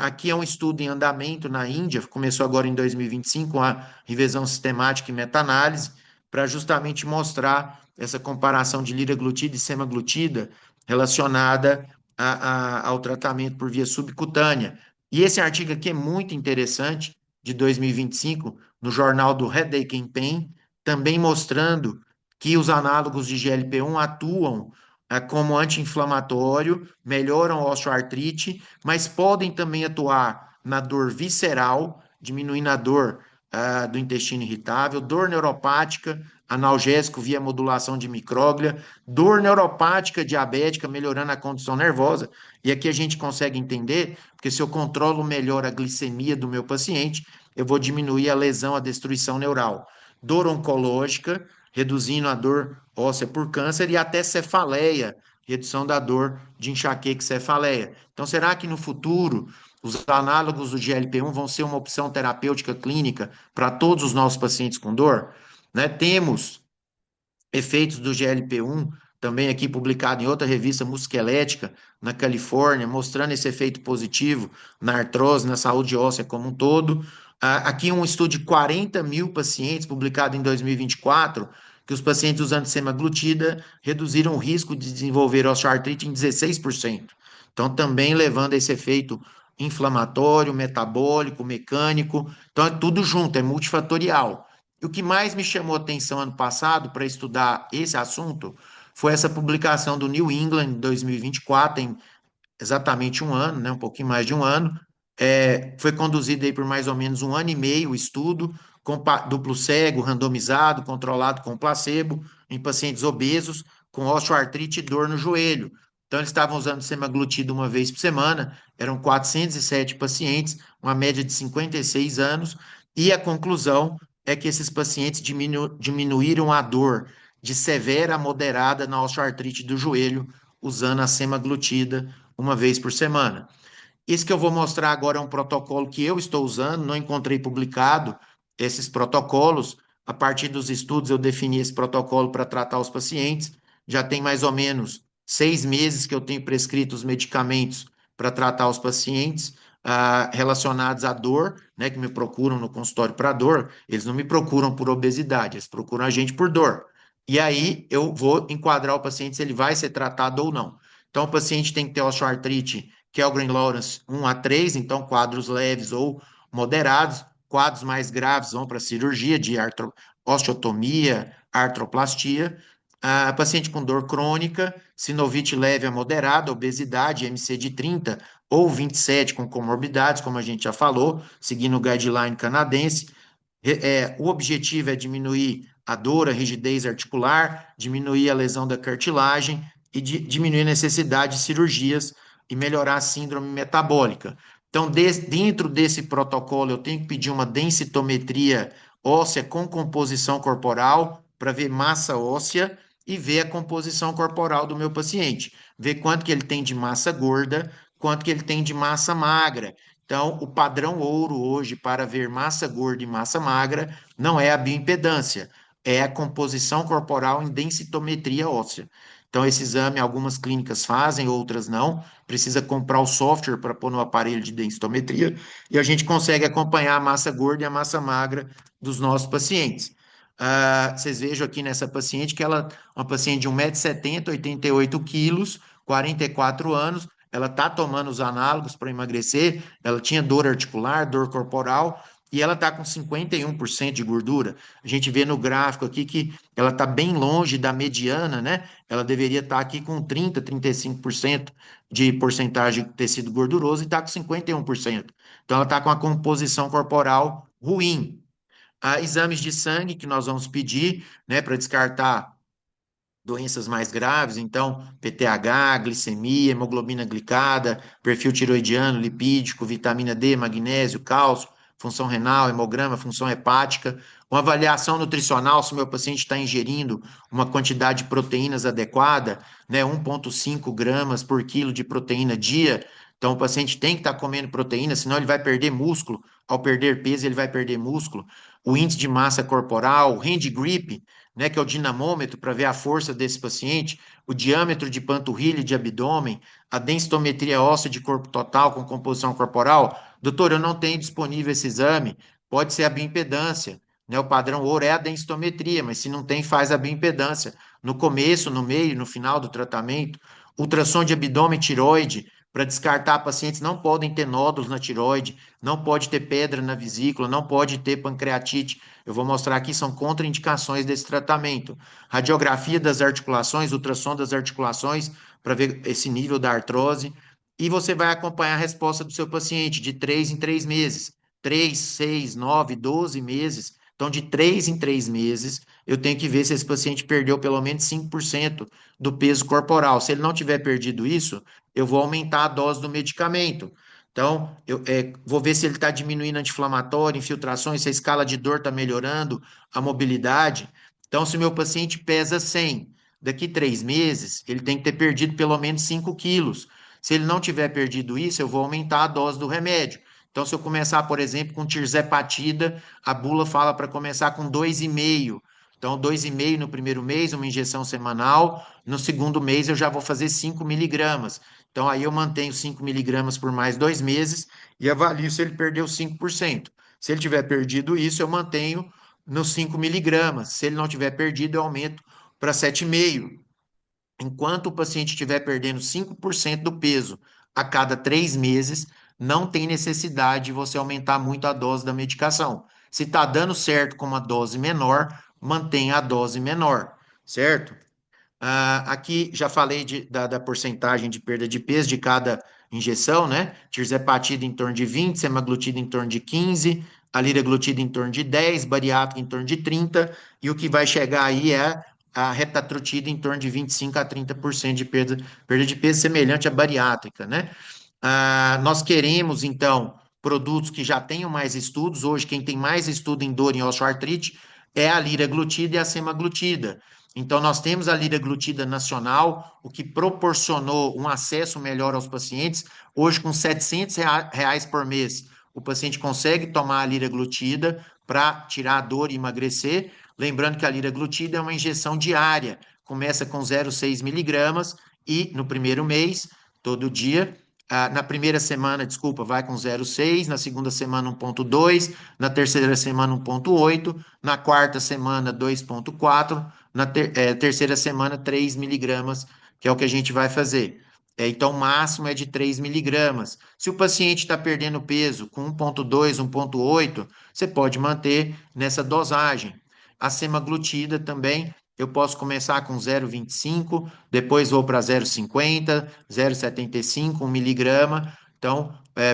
Aqui é um estudo em andamento na Índia, começou agora em 2025, com a revisão sistemática e meta-análise, para justamente mostrar essa comparação de liraglutida e semaglutida relacionada ao tratamento por via subcutânea. E esse artigo aqui é muito interessante, de 2025, no jornal do Headache and Pain, também mostrando que os análogos de GLP-1 atuam como anti-inflamatório, melhoram a osteoartrite, mas podem também atuar na dor visceral, diminuindo a dor do intestino irritável, dor neuropática, analgésico via modulação de micróglia, dor neuropática diabética, melhorando a condição nervosa. E aqui a gente consegue entender, porque se eu controlo melhor a glicemia do meu paciente, eu vou diminuir a lesão, a destruição neural. Dor oncológica, reduzindo a dor óssea por câncer e até cefaleia, redução da dor de enxaqueca e cefaleia. Então, será que no futuro os análogos do GLP-1 vão ser uma opção terapêutica clínica para todos os nossos pacientes com dor? Né? Temos efeitos do GLP-1, também aqui publicado em outra revista musculoesquelética, na Califórnia, mostrando esse efeito positivo na artrose, na saúde óssea como um todo. Aqui um estudo de 40 mil pacientes, publicado em 2024, que os pacientes usando semaglutida reduziram o risco de desenvolver osteoartrite em 16%. Então, também levando a esse efeito inflamatório, metabólico, mecânico. Então, é tudo junto, é multifatorial. E o que mais me chamou a atenção ano passado para estudar esse assunto foi essa publicação do New England em 2024, em exatamente um ano, né, um pouquinho mais de um ano. Foi conduzido aí por mais ou menos um ano e meio o estudo, com duplo cego, randomizado, controlado com placebo, em pacientes obesos com osteoartrite e dor no joelho. Então, eles estavam usando semaglutida uma vez por semana, eram 407 pacientes, uma média de 56 anos, e a conclusão é que esses pacientes diminuíram a dor de severa a moderada na osteoartrite do joelho, usando a semaglutida uma vez por semana. Esse que eu vou mostrar agora é um protocolo que eu estou usando, não encontrei publicado esses protocolos. A partir dos estudos, eu defini esse protocolo para tratar os pacientes. Já tem mais ou menos 6 meses que eu tenho prescrito os medicamentos para tratar os pacientes relacionados à dor, né, que me procuram no consultório para dor. Eles não me procuram por obesidade, eles procuram a gente por dor. E aí eu vou enquadrar o paciente se ele vai ser tratado ou não. Então, o paciente tem que ter osteoartrite Kellgren-Lawrence 1 a 3, então quadros leves ou moderados, quadros mais graves vão para cirurgia de osteotomia, artroplastia. Paciente com dor crônica, sinovite leve a moderada, obesidade, MC de 30 ou 27 com comorbidades, como a gente já falou, seguindo o guideline canadense. O objetivo é diminuir a dor, a rigidez articular, diminuir a lesão da cartilagem e diminuir a necessidade de cirurgias e melhorar a síndrome metabólica. Então, dentro desse protocolo, eu tenho que pedir uma densitometria óssea com composição corporal para ver massa óssea e ver a composição corporal do meu paciente, ver quanto que ele tem de massa gorda, quanto que ele tem de massa magra. Então, o padrão ouro hoje para ver massa gorda e massa magra não é a bioimpedância, é a composição corporal em densitometria óssea. Então, esse exame algumas clínicas fazem, outras não. Precisa comprar o software para pôr no aparelho de densitometria e a gente consegue acompanhar a massa gorda e a massa magra dos nossos pacientes. Vocês vejam aqui nessa paciente que ela é uma paciente de 1,70 m, 88 quilos, 44 anos, ela está tomando os análogos para emagrecer, ela tinha dor articular, dor corporal, e ela está com 51% de gordura. A gente vê no gráfico aqui que ela está bem longe da mediana, né? Ela deveria estar aqui com 30, 35% de porcentagem de tecido gorduroso e está com 51%. Então, ela está com a composição corporal ruim. Exames de sangue que nós vamos pedir, né, para descartar doenças mais graves, então PTH, glicemia, hemoglobina glicada, perfil tiroidiano, lipídico, vitamina D, magnésio, cálcio, função renal, hemograma, função hepática, uma avaliação nutricional se o meu paciente está ingerindo uma quantidade de proteínas adequada, né, 1,5 gramas por quilo de proteína dia. Então, o paciente tem que estar comendo proteína, senão ele vai perder músculo. Ao perder peso, ele vai perder músculo. O índice de massa corporal, o hand grip, né, que é o dinamômetro para ver a força desse paciente, o diâmetro de panturrilha e de abdômen, a densitometria óssea de corpo total com composição corporal. Doutor, eu não tenho disponível esse exame, pode ser a bioimpedância, né? O padrão ouro é a densitometria, mas se não tem, faz a bioimpedância no começo, no meio, no final do tratamento. ultrassom de abdômen e tiroide, para descartar pacientes não podem ter nódulos na tiroide, não pode ter pedra na vesícula, não pode ter pancreatite. Eu vou mostrar aqui, são contraindicações desse tratamento. Radiografia das articulações, ultrassom das articulações, para ver esse nível da artrose. E você vai acompanhar a resposta do seu paciente de 3 em 3 meses. 3, 6, 9, 12 meses. Então, de 3 em 3 meses, eu tenho que ver se esse paciente perdeu pelo menos 5% do peso corporal. Se ele não tiver perdido isso, eu vou aumentar a dose do medicamento. Então, eu vou ver se ele está diminuindo anti-inflamatório, infiltrações, se a escala de dor está melhorando, a mobilidade. Então, se o meu paciente pesa 100, daqui 3 meses, ele tem que ter perdido pelo menos 5 quilos. Se ele não tiver perdido isso, eu vou aumentar a dose do remédio. Então, se eu começar, por exemplo, com tirzepatida, a bula fala para começar com 2,5. Então, 2,5 no primeiro mês, uma injeção semanal. No segundo mês, eu já vou fazer 5 miligramas. Então, aí eu mantenho 5 miligramas por mais 2 meses e avalio se ele perdeu 5%. Se ele tiver perdido isso, eu mantenho nos 5 miligramas. Se ele não tiver perdido, eu aumento para 7,5. Enquanto o paciente estiver perdendo 5% do peso a cada 3 meses, não tem necessidade de você aumentar muito a dose da medicação. Se está dando certo com uma dose menor, mantenha a dose menor, certo? Aqui já falei da porcentagem de perda de peso de cada injeção, né? Tirzepatida em torno de 20, semaglutida em torno de 15, a liraglutida em torno de 10, bariátrica em torno de 30, e o que vai chegar aí é a retatrutida em torno de 25 a 30% de perda de peso, semelhante à bariátrica, né? Nós queremos, então, produtos que já tenham mais estudos. Hoje, quem tem mais estudo em dor em osteoartrite é a liraglutida e a semaglutida. Então, nós temos a liraglutida nacional, o que proporcionou um acesso melhor aos pacientes. Hoje, com R$ 700 por mês, o paciente consegue tomar a liraglutida para tirar a dor e emagrecer. Lembrando que a liraglutida é uma injeção diária, começa com 0,6 miligramas e no primeiro mês, todo dia. Na primeira semana, desculpa, vai com 0,6, na segunda semana 1,2, na terceira semana 1,8, na quarta semana 2,4, na terceira semana 3 miligramas, que é o que a gente vai fazer. Então, o máximo é de 3 miligramas. Se o paciente está perdendo peso com 1,2, 1,8, você pode manter nessa dosagem. A semaglutida também, eu posso começar com 0,25, depois vou para 0,50, 0,75, 1 miligrama. Então,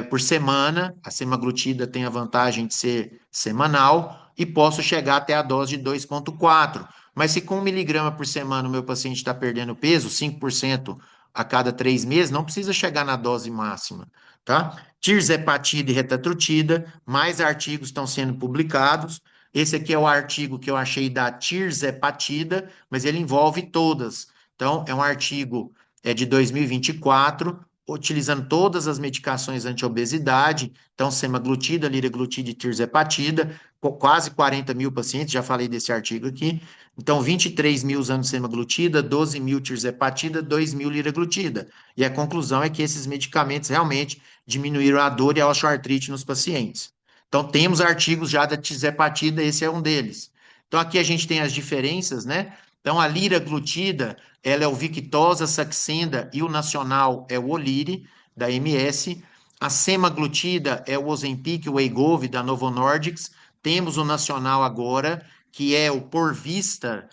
por semana, a semaglutida tem a vantagem de ser semanal e posso chegar até a dose de 2,4. Mas se com 1 miligrama por semana o meu paciente está perdendo peso, 5% a cada 3 meses, não precisa chegar na dose máxima, tá? Tirzepatida e retatrutida, mais artigos estão sendo publicados. Esse aqui é o artigo que eu achei da tirzepatida, mas ele envolve todas. Então, é um artigo de 2024, utilizando todas as medicações anti-obesidade, então semaglutida, liraglutida e tirzepatida, quase 40 mil pacientes, já falei desse artigo aqui. Então, 23 mil usando semaglutida, 12 mil tirzepatida, 2 mil liraglutida. E a conclusão é que esses medicamentos realmente diminuíram a dor e a osteoartrite nos pacientes. Então, temos artigos já da tirzepatida, esse é um deles. Então, aqui a gente tem as diferenças, né? Então, a liraglutida, ela é o Victoza, Saxenda e o nacional é o Olire, da MS. A semaglutida é o Ozempic, o Wegovy, da Novo Nordisk. Temos o nacional agora, que é o Porvistra,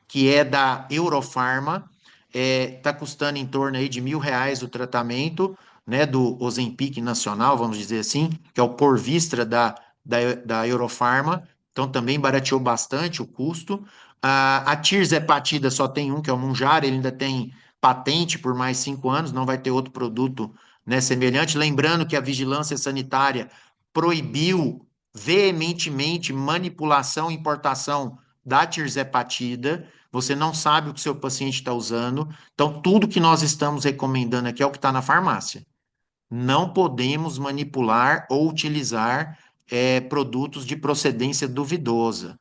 que é da Eurofarma. Está custando em torno aí de R$ 1.000 o tratamento, né, do Ozempic nacional, vamos dizer assim, que é o Porvistra da Eurofarma. Então, também barateou bastante o custo. A tirzepatida só tem um, que é o Mounjaro, ele ainda tem patente por mais 5 anos, não vai ter outro produto, né, semelhante. Lembrando que a vigilância sanitária proibiu veementemente manipulação e importação da tirzepatida. Você não sabe o que seu paciente está usando. Então, tudo que nós estamos recomendando aqui é o que está na farmácia. Não podemos manipular ou utilizar produtos de procedência duvidosa.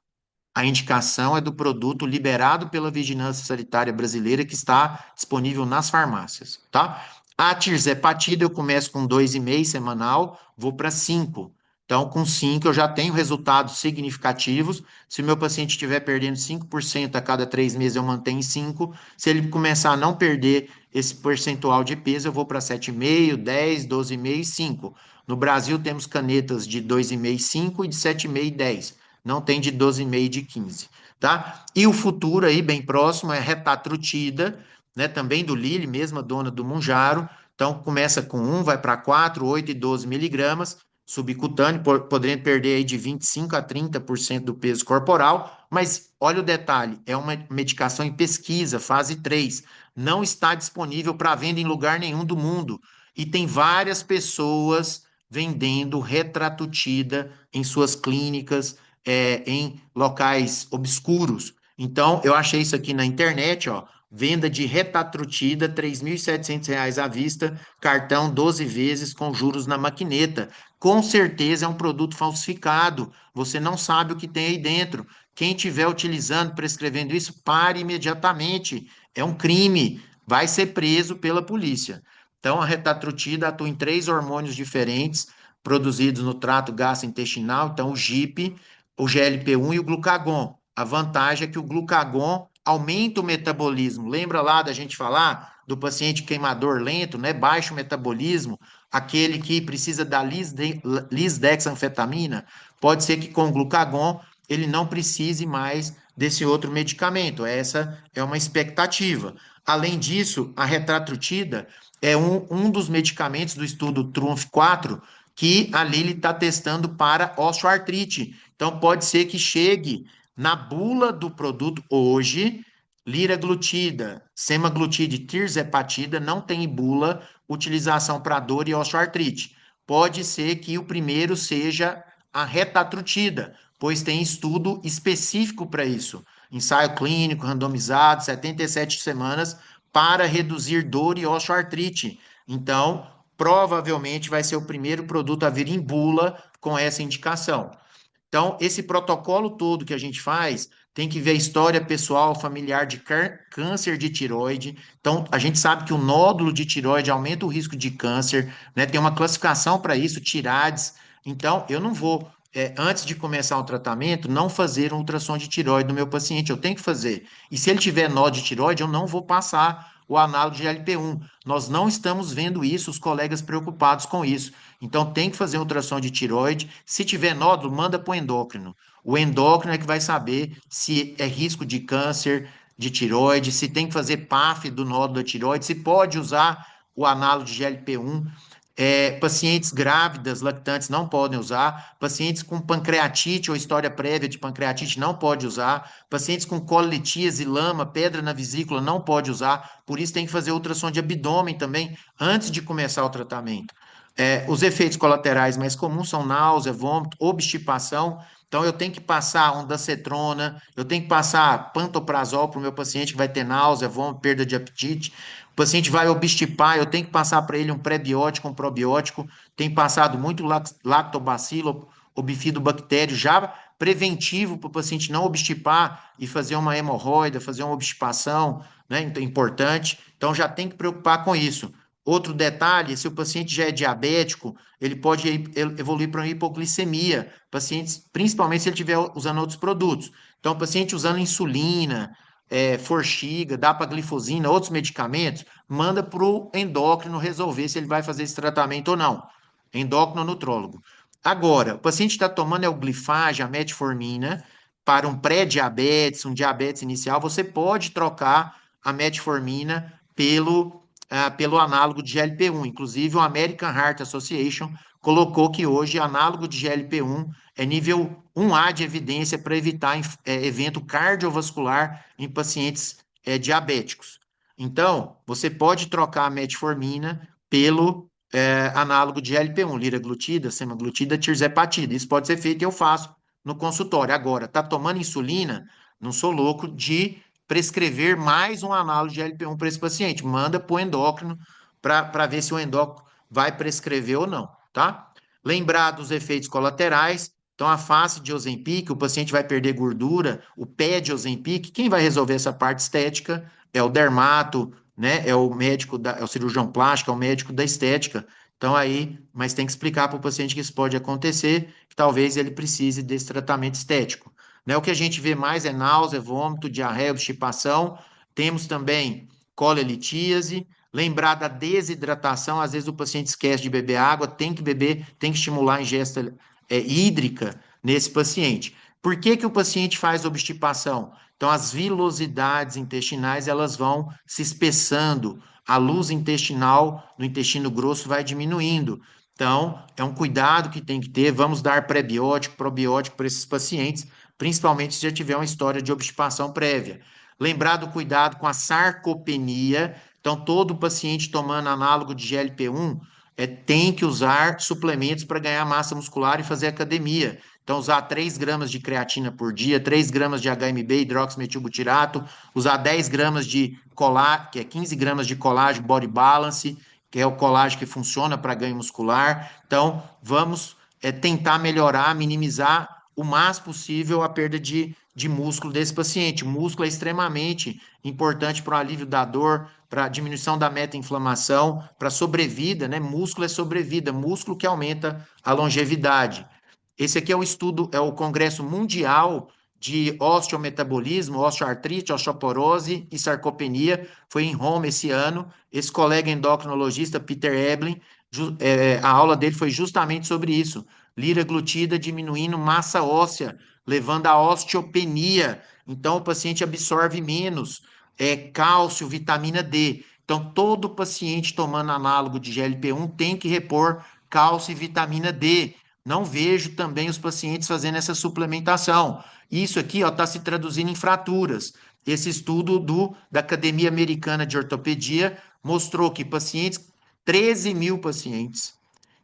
A indicação é do produto liberado pela Vigilância Sanitária Brasileira que está disponível nas farmácias, tá? A tirzepatida eu começo com 2,5 semanal, vou para 5. Então, com 5 eu já tenho resultados significativos. Se o meu paciente estiver perdendo 5% a cada 3 meses, eu mantenho em 5. Se ele começar a não perder esse percentual de peso, eu vou para 7,5, 10, 12,5 e 5. No Brasil, temos canetas de 2,5 e 5 e de 7,5 e 10. Não tem de 12,5 e de 15, tá? E o futuro aí, bem próximo, é retatrutida, né? Também do Lilly, mesma dona do Mounjaro. Então, começa com 1, vai para 4, 8 e 12 miligramas subcutâneo, podendo perder aí de 25 a 30% do peso corporal, mas olha o detalhe, é uma medicação em pesquisa, fase 3, não está disponível para venda em lugar nenhum do mundo, e tem várias pessoas vendendo retratutida em suas clínicas, em locais obscuros. Então, eu achei isso aqui na internet, ó, venda de retatrutida, R$ 3.700 à vista, cartão 12 vezes com juros na maquineta. Com certeza é um produto falsificado. Você não sabe o que tem aí dentro. Quem estiver utilizando, prescrevendo isso, pare imediatamente. É um crime. Vai ser preso pela polícia. Então, a retatrutida atua em 3 hormônios diferentes, produzidos no trato gastrointestinal. Então, o GIP, o GLP-1 e o glucagon. A vantagem é que o glucagon aumenta o metabolismo. Lembra lá da gente falar do paciente queimador lento, né? Baixo metabolismo, aquele que precisa da lisdexanfetamina, pode ser que com o glucagon ele não precise mais desse outro medicamento. Essa é uma expectativa. Além disso, a retatrutida é um dos medicamentos do estudo Trunf 4 que a Lilly está testando para osteoartrite. Então, pode ser que chegue na bula do produto hoje, liraglutida, semaglutida e tirzepatida não tem bula utilização para dor e osteoartrite. Pode ser que o primeiro seja a retatrutida, pois tem estudo específico para isso. Ensaio clínico randomizado, 77 semanas, para reduzir dor e osteoartrite. Então, provavelmente vai ser o primeiro produto a vir em bula com essa indicação. Então, esse protocolo todo que a gente faz tem que ver a história pessoal, familiar de câncer de tiroide. Então, a gente sabe que o nódulo de tiroide aumenta o risco de câncer, né? Tem uma classificação para isso, TIRADS. Então, eu não vou, antes de começar o tratamento, não fazer um ultrassom de tiroide no meu paciente. Eu tenho que fazer. E se ele tiver nó de tiroide, eu não vou passar o análogo de LP1. Nós não estamos vendo isso, os colegas preocupados com isso. Então, tem que fazer ultrassom de tiroide. Se tiver nódulo, manda para o endócrino. O endócrino é que vai saber se é risco de câncer de tiroide, se tem que fazer PAF do nódulo da tiroide, se pode usar o análogo de GLP-1. Pacientes grávidas, lactantes não podem usar, pacientes com pancreatite ou história prévia de pancreatite não pode usar, pacientes com colitíase, lama, pedra na vesícula não pode usar, por isso tem que fazer ultrassom de abdômen também antes de começar o tratamento. Os efeitos colaterais mais comuns são náusea, vômito, obstipação. Então, eu tenho que passar ondansetrona, eu tenho que passar pantoprazol para o meu paciente que vai ter náusea, vômito, perda de apetite. O paciente vai obstipar, eu tenho que passar para ele um pré-biótico, um probiótico. Tem passado muito lactobacilo ou bifidobactério, já preventivo para o paciente não obstipar e fazer uma hemorroida, fazer uma obstipação, né? Então, importante. Então, já tem que preocupar com isso. Outro detalhe, se o paciente já é diabético, ele pode evoluir para uma hipoglicemia, pacientes, principalmente se ele estiver usando outros produtos. Então, o paciente usando insulina, forxiga, dapaglifosina, outros medicamentos, manda para o endócrino resolver se ele vai fazer esse tratamento ou não. Endócrino nutrólogo. Agora, o paciente está tomando o glifage, a metformina, para um pré-diabetes, um diabetes inicial, você pode trocar a metformina pelo análogo de GLP-1. Inclusive, o American Heart Association colocou que hoje análogo de GLP-1 é nível 1A de evidência para evitar evento cardiovascular em pacientes diabéticos. Então, você pode trocar a metformina pelo análogo de GLP-1, liraglutida, semaglutida, tirzepatida. Isso pode ser feito e eu faço no consultório. Agora, tá tomando insulina? Não sou louco de prescrever mais um análogo de LP1 para esse paciente. Manda para o endócrino para ver se o endócrino vai prescrever ou não, tá? Lembrar dos efeitos colaterais. Então, a face de Ozempic, o paciente vai perder gordura, o pé de Ozempic, quem vai resolver essa parte estética é o dermato, né? É o médico, é o cirurgião plástico, é o médico da estética. Então aí, mas tem que explicar para o paciente que isso pode acontecer, que talvez ele precise desse tratamento estético. Né? O que a gente vê mais é náusea, vômito, diarreia, obstipação. Temos também colelitíase. Lembrar da desidratação, às vezes o paciente esquece de beber água, tem que beber, tem que estimular a ingesta hídrica nesse paciente. Por que que o paciente faz obstipação? Então, as vilosidades intestinais, elas vão se espessando, a luz intestinal no intestino grosso vai diminuindo. Então, é um cuidado que tem que ter. Vamos dar prebiótico, probiótico para esses pacientes, principalmente se já tiver uma história de obstipação prévia. Lembrar do cuidado com a sarcopenia. Então, todo paciente tomando análogo de GLP-1 tem que usar suplementos para ganhar massa muscular e fazer academia. Então, usar 3 gramas de creatina por dia, 3 gramas de HMB, hidroximetilbutirato, usar 10 gramas de colágeno, que é 15 gramas de colágeno Body Balance, que é o colágeno que funciona para ganho muscular. Então, vamos tentar melhorar, minimizar o mais possível a perda de músculo desse paciente. O músculo é extremamente importante para o alívio da dor, para a diminuição da meta-inflamação, para a sobrevida, né? Músculo é sobrevida, músculo que aumenta a longevidade. Esse aqui é o estudo, é o Congresso Mundial de Osteometabolismo, Osteoartrite, Osteoporose e Sarcopenia. Foi em Roma esse ano. Esse colega endocrinologista, Peter Eblin, a aula dele foi justamente sobre isso. Liraglutida diminuindo massa óssea, levando à osteopenia. Então, o paciente absorve menos cálcio, vitamina D. Então, todo paciente tomando análogo de GLP-1 tem que repor cálcio e vitamina D. Não vejo também os pacientes fazendo essa suplementação. Isso aqui está se traduzindo em fraturas. Esse estudo da Academia Americana de Ortopedia mostrou que 13 mil pacientes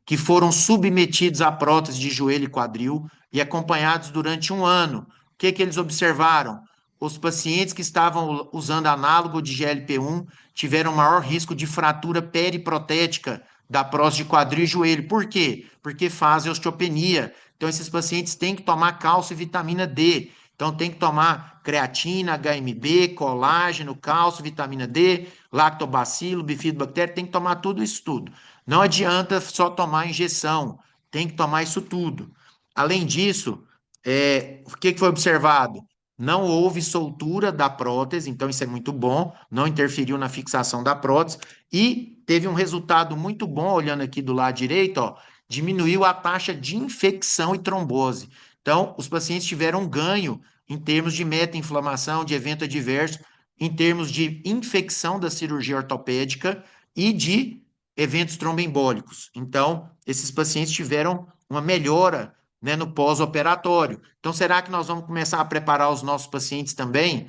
que foram submetidos à prótese de joelho e quadril e acompanhados durante um ano. O que que eles observaram? Os pacientes que estavam usando análogo de GLP-1 tiveram maior risco de fratura periprotética da prótese de quadril e joelho. Por quê? Porque fazem osteopenia. Então, esses pacientes têm que tomar cálcio e vitamina D. Então, tem que tomar creatina, HMB, colágeno, cálcio, vitamina D, lactobacilo, bifidobactéria, tem que tomar tudo isso tudo. Não adianta só tomar injeção, tem que tomar isso tudo. Além disso, o que foi observado? Não houve soltura da prótese, então isso é muito bom, não interferiu na fixação da prótese, e teve um resultado muito bom, olhando aqui do lado direito, ó, diminuiu a taxa de infecção e trombose. Então, os pacientes tiveram um ganho em termos de meta-inflamação, de evento adverso, em termos de infecção da cirurgia ortopédica e de eventos tromboembólicos. Então, esses pacientes tiveram uma melhora, né, no pós-operatório. Então, será que nós vamos começar a preparar os nossos pacientes também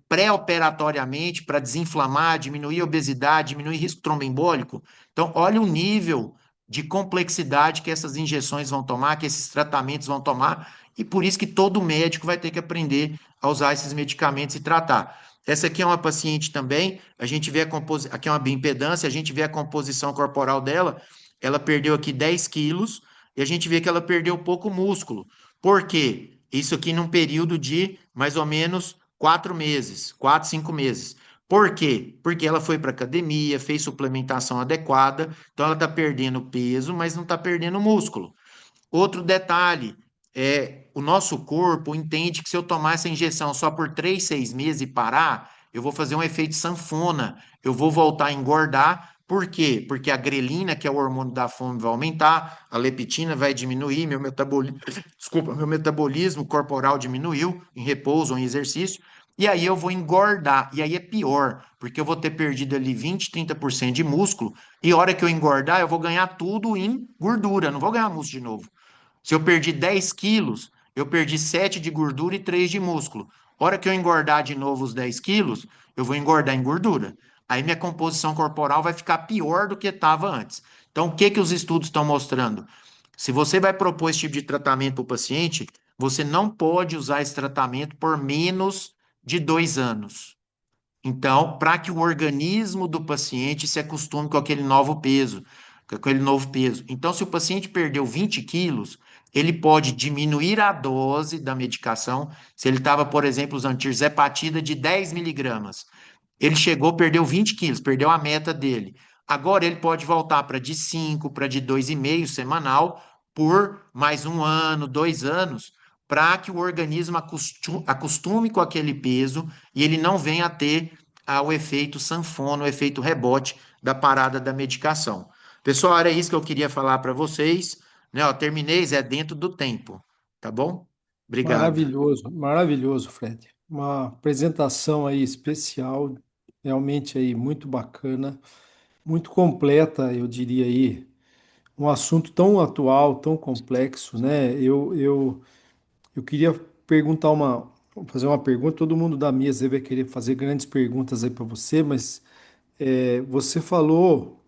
pré-operatoriamente para desinflamar, diminuir a obesidade, diminuir risco tromboembólico? Então, olha o nível de complexidade que essas injeções vão tomar, que esses tratamentos vão tomar, e por isso que todo médico vai ter que aprender a usar esses medicamentos e tratar. Essa aqui é uma paciente também, a gente vê a composição, aqui é uma bioimpedância, a gente vê a composição corporal dela, ela perdeu aqui 10 quilos, e a gente vê que ela perdeu pouco músculo. Por quê? Isso aqui num período de mais ou menos 4 meses, 4, 5 meses. Por quê? Porque ela foi para academia, fez suplementação adequada, então ela está perdendo peso, mas não está perdendo músculo. Outro detalhe, o nosso corpo entende que se eu tomar essa injeção só por 3, 6 meses e parar, eu vou fazer um efeito sanfona, eu vou voltar a engordar. Por quê? Porque a grelina, que é o hormônio da fome, vai aumentar, a leptina vai diminuir, desculpa, meu metabolismo corporal diminuiu em repouso ou em exercício, e aí eu vou engordar. E aí é pior, porque eu vou ter perdido ali 20, 30% de músculo, e a hora que eu engordar, eu vou ganhar tudo em gordura, não vou ganhar músculo de novo. Se eu perdi 10 quilos, eu perdi 7 de gordura e 3 de músculo. Hora que eu engordar de novo os 10 quilos, eu vou engordar em gordura. Aí minha composição corporal vai ficar pior do que estava antes. Então, o que que os estudos estão mostrando? Se você vai propor esse tipo de tratamento para o paciente, você não pode usar esse tratamento por menos de 2 anos. Então, para que o organismo do paciente se acostume com aquele novo peso, com aquele novo peso. Então, se o paciente perdeu 20 quilos, ele pode diminuir a dose da medicação. Se ele estava, por exemplo, usando tirzepatida de 10 miligramas, ele chegou, perdeu 20 quilos, perdeu a meta dele. Agora ele pode voltar para de 5, para de 2,5 semanal por mais um ano, 2 anos, para que o organismo acostume com aquele peso e ele não venha a ter o efeito sanfona, o efeito rebote da parada da medicação. Pessoal, era isso que eu queria falar para vocês. Né, ó, terminei, é dentro do tempo, tá bom? Obrigado. Maravilhoso, maravilhoso, Fred. Uma apresentação aí especial, realmente aí muito bacana, muito completa, eu diria aí. Um assunto tão atual, tão complexo, né? Eu queria perguntar fazer uma pergunta. Todo mundo da mesa vai querer fazer grandes perguntas aí para você, mas você falou,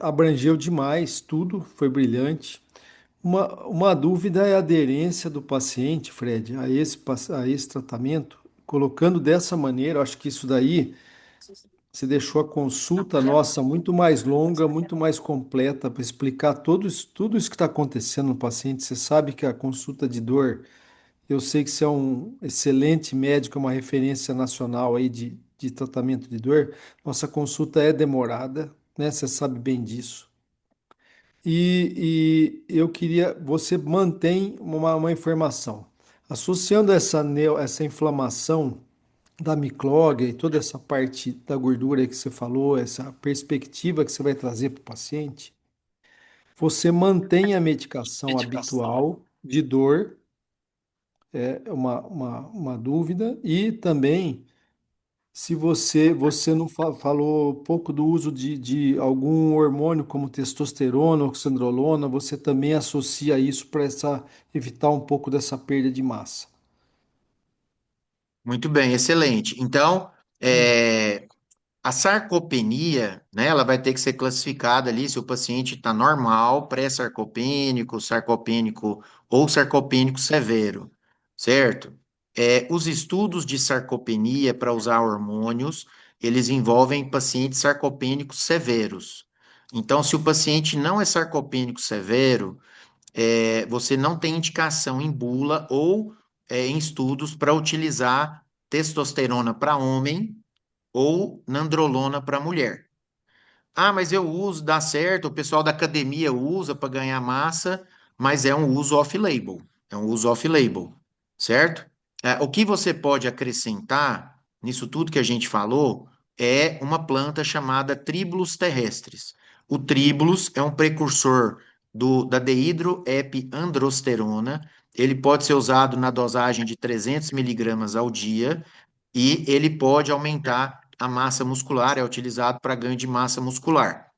abrangeu demais tudo, foi brilhante. Uma dúvida é a aderência do paciente, Fred, a esse tratamento. Colocando dessa maneira, eu acho que isso daí você deixou a consulta nossa muito mais longa, muito mais completa para explicar tudo isso que está acontecendo no paciente. Você sabe que a consulta de dor, eu sei que você é um excelente médico, uma referência nacional aí de tratamento de dor. Nossa consulta é demorada, né? Você sabe bem disso. E eu queria, você mantém uma informação. Associando essa inflamação da micróglia e toda essa parte da gordura aí que você falou, essa perspectiva que você vai trazer para o paciente, você mantém a medicação habitual de dor, é uma dúvida, e também se você não falou pouco do uso de algum hormônio como testosterona, oxandrolona, você também associa isso para evitar um pouco dessa perda de massa. Muito bem, excelente. Então, é, a sarcopenia, né, ela vai ter que ser classificada ali se o paciente está normal, pré-sarcopênico, sarcopênico ou sarcopênico severo, certo? Os estudos de sarcopenia para usar hormônios, eles envolvem pacientes sarcopênicos severos. Então, se o paciente não é sarcopênico severo, você não tem indicação em bula ou em estudos para utilizar testosterona para homem ou nandrolona para mulher. Ah, mas eu uso, dá certo, o pessoal da academia usa para ganhar massa, mas é um uso off-label. É um uso off-label, certo? O que você pode acrescentar nisso tudo que a gente falou é uma planta chamada Tribulus terrestris. O Tribulus é um precursor da deidroepiandrosterona. Ele pode ser usado na dosagem de 300 miligramas ao dia e ele pode aumentar a massa muscular, é utilizado para ganho de massa muscular.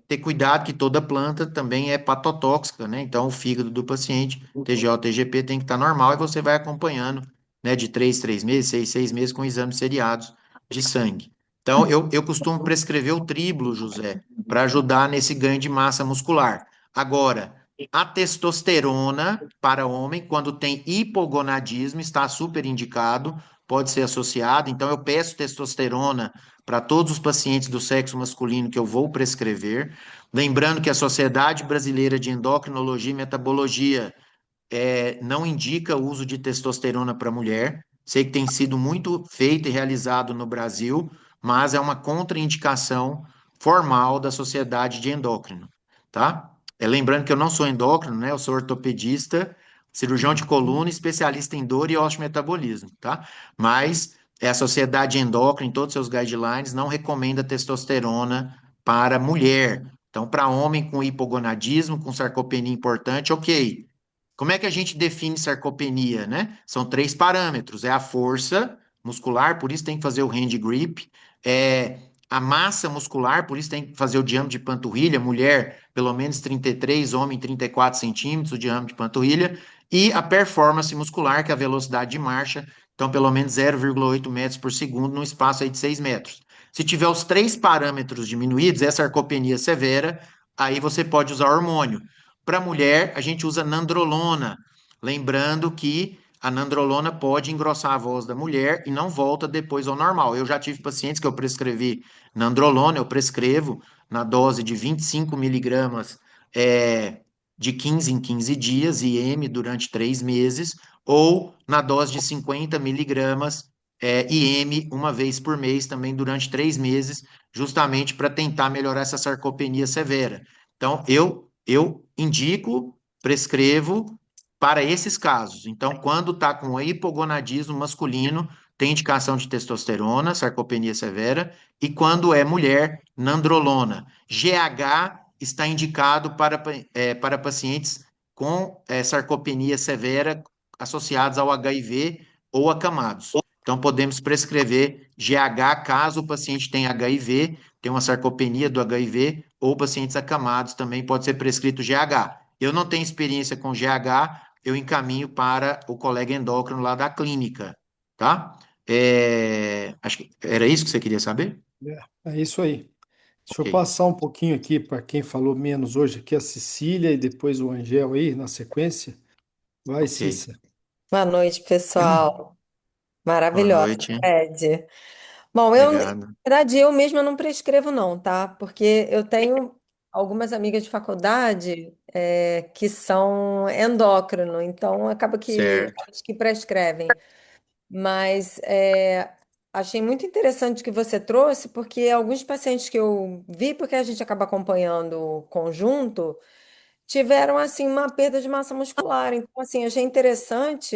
Ter cuidado que toda planta também é patotóxica, né? Então, o fígado do paciente, TGO, TGP, tem que estar normal e você vai acompanhando, né, de 3 meses, 6 meses, com exames seriados de sangue. Então, eu costumo prescrever o triblo, José, para ajudar nesse ganho de massa muscular. Agora, a testosterona para homem, quando tem hipogonadismo, está super indicado, pode ser associado. Então, eu peço testosterona para todos os pacientes do sexo masculino que eu vou prescrever. Lembrando que a Sociedade Brasileira de Endocrinologia e Metabologia não indica o uso de testosterona para mulher. Sei que tem sido muito feito e realizado no Brasil, mas é uma contraindicação formal da Sociedade de Endócrino, tá? Lembrando que eu não sou endócrino, né? Eu sou ortopedista, cirurgião de coluna, especialista em dor e osteometabolismo, tá? Mas a Sociedade Endócrina, em todos os seus guidelines, não recomenda testosterona para mulher. Então, para homem com hipogonadismo, com sarcopenia importante, ok. Como é que a gente define sarcopenia, né? São 3 parâmetros: é a força muscular, por isso tem que fazer o hand grip, é a massa muscular, por isso tem que fazer o diâmetro de panturrilha, mulher pelo menos 33, homem 34 centímetros, o diâmetro de panturrilha, e a performance muscular, que é a velocidade de marcha, então pelo menos 0,8 metros por segundo num espaço aí de 6 metros. Se tiver os 3 parâmetros diminuídos, é sarcopenia severa, aí você pode usar hormônio. Para mulher, a gente usa nandrolona, lembrando que a nandrolona pode engrossar a voz da mulher e não volta depois ao normal. Eu já tive pacientes que eu prescrevi nandrolona, eu prescrevo na dose de 25 miligramas de 15 em 15 dias, IM, durante 3 meses, ou na dose de 50 miligramas IM uma vez por mês também durante 3 meses, justamente para tentar melhorar essa sarcopenia severa. Então, eu indico, prescrevo para esses casos. Então, quando está com hipogonadismo masculino, tem indicação de testosterona, sarcopenia severa, e quando é mulher, nandrolona. GH está indicado para pacientes com sarcopenia severa associados ao HIV ou acamados. Então, podemos prescrever GH caso o paciente tenha HIV, tem uma sarcopenia do HIV, ou pacientes acamados também pode ser prescrito GH. Eu não tenho experiência com GH, eu encaminho para o colega endócrino lá da clínica, tá? Acho que era isso que você queria saber? É isso aí. Deixa Ok, eu passar um pouquinho aqui para quem falou menos hoje, aqui a Cecília e depois o Angel aí na sequência. Vai, ok. Cissa. Boa noite, pessoal. Boa Maravilhosa, noite, Ed. Bom, na obrigado. verdade, eu mesma não prescrevo, não, tá? Porque eu tenho algumas amigas de faculdade que são endócrino, então acaba que Certo, elas que prescrevem. Mas achei muito interessante o que você trouxe, porque alguns pacientes que eu vi, porque a gente acaba acompanhando o conjunto, tiveram, assim, uma perda de massa muscular. Então, assim, achei interessante.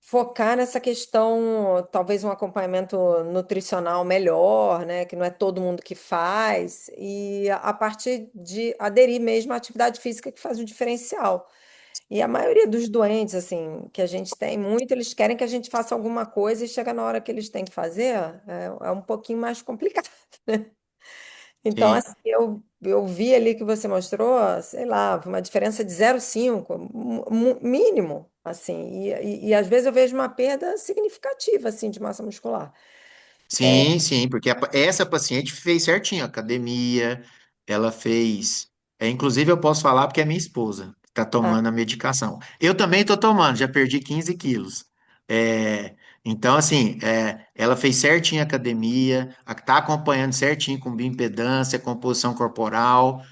Focar nessa questão, talvez um acompanhamento nutricional melhor, né? Que não é todo mundo que faz, e a partir de aderir mesmo à atividade física que faz o diferencial. E a maioria dos doentes, assim, que a gente tem muito, eles querem que a gente faça alguma coisa e chega na hora que eles têm que fazer, é um pouquinho mais complicado. Então, sim. assim, eu vi ali que você mostrou, sei lá, uma diferença de 0,5, mínimo, assim, e às vezes eu vejo uma perda significativa, assim, de massa muscular. Sim, sim, porque essa paciente fez certinho, academia, ela fez. Inclusive, eu posso falar porque é minha esposa que está Ah, tomando a medicação. Eu também estou tomando, já perdi 15 quilos. É, então, assim, ela fez certinho a academia, está acompanhando certinho com bioimpedância, composição corporal.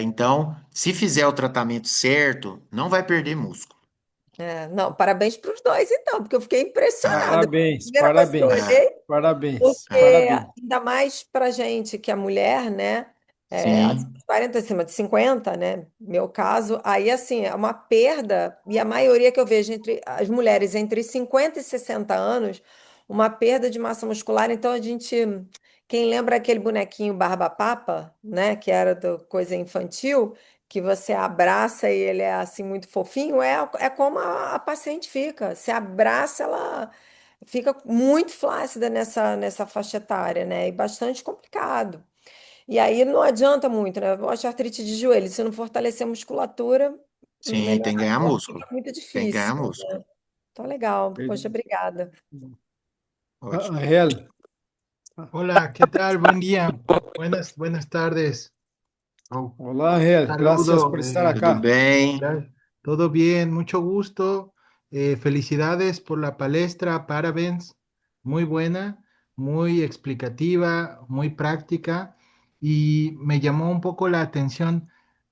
Então, se fizer o tratamento certo, não vai perder músculo. não, parabéns para os dois, então, porque eu fiquei impressionada. Parabéns, Primeira coisa que eu parabéns, Ah, olhei. parabéns, Porque parabéns. ainda mais pra gente que é mulher, né? Acima sim, de 40, acima de 50, né? Meu caso, aí assim, é uma perda, e a maioria que eu vejo entre as mulheres entre 50 e 60 anos, uma perda de massa muscular. Então a gente, quem lembra aquele bonequinho Barba Papa, né? Que era do coisa infantil, que você abraça e ele é assim muito fofinho, é como a paciente fica. Você abraça, ela fica muito flácida nessa faixa etária, né? E bastante complicado. E aí não adianta muito, né? Osteoartrite de joelho, se não fortalecer a musculatura, sim, tem que melhorar ganhar ela músculo. fica muito Tem que difícil. ganhar músculo. Então, legal. Poxa, Verdade. obrigada. Ótimo. Angel, Hola, ¿qué tal? Buen día. Buenas tardes. Oh, olá, Angel, graças saludo. por estar Tudo acá. bem? Todo bien, mucho gusto. Felicidades por la palestra, parabéns. Muy buena, muy explicativa, muy práctica. Y me llamó un poco la atención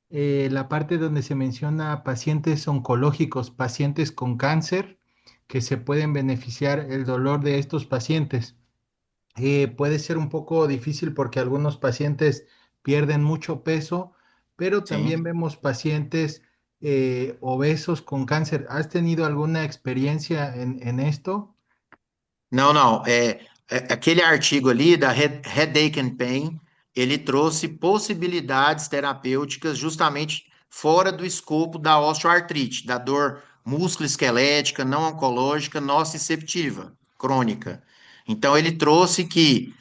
la parte donde se menciona pacientes oncológicos, pacientes con cáncer, que se pueden beneficiar el dolor de estos pacientes. Puede ser un poco difícil porque algunos pacientes pierden mucho peso, pero también Sim. vemos pacientes obesos con cáncer. ¿Has tenido alguna experiencia en esto? Não, não. Aquele artigo ali da Headache and Pain, ele trouxe possibilidades terapêuticas justamente fora do escopo da osteoartrite, da dor musculoesquelética, não oncológica, nociceptiva, crônica. Então, ele trouxe que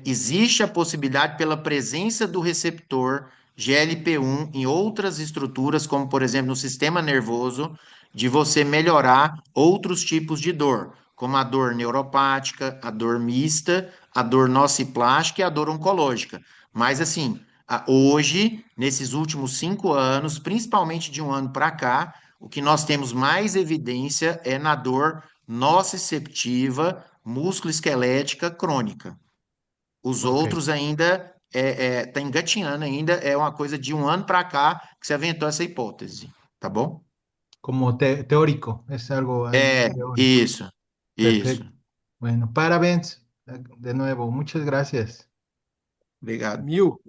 existe a possibilidade, pela presença do receptor GLP-1 em outras estruturas, como, por exemplo, no sistema nervoso, de você melhorar outros tipos de dor, como a dor neuropática, a dor mista, a dor nociplástica e a dor oncológica. Mas, assim, hoje, nesses últimos 5 anos, principalmente de um ano para cá, o que nós temos mais evidência é na dor nociceptiva, músculo-esquelética crônica. Os Ok, outros ainda tá engatinhando ainda, é uma coisa de um ano para cá que se aventou essa hipótese, tá bom? como teórico, es algo É, teórico. isso, Isso. Perfecto. Bueno, parabéns de nuevo. Muchas gracias. Obrigado. 1000.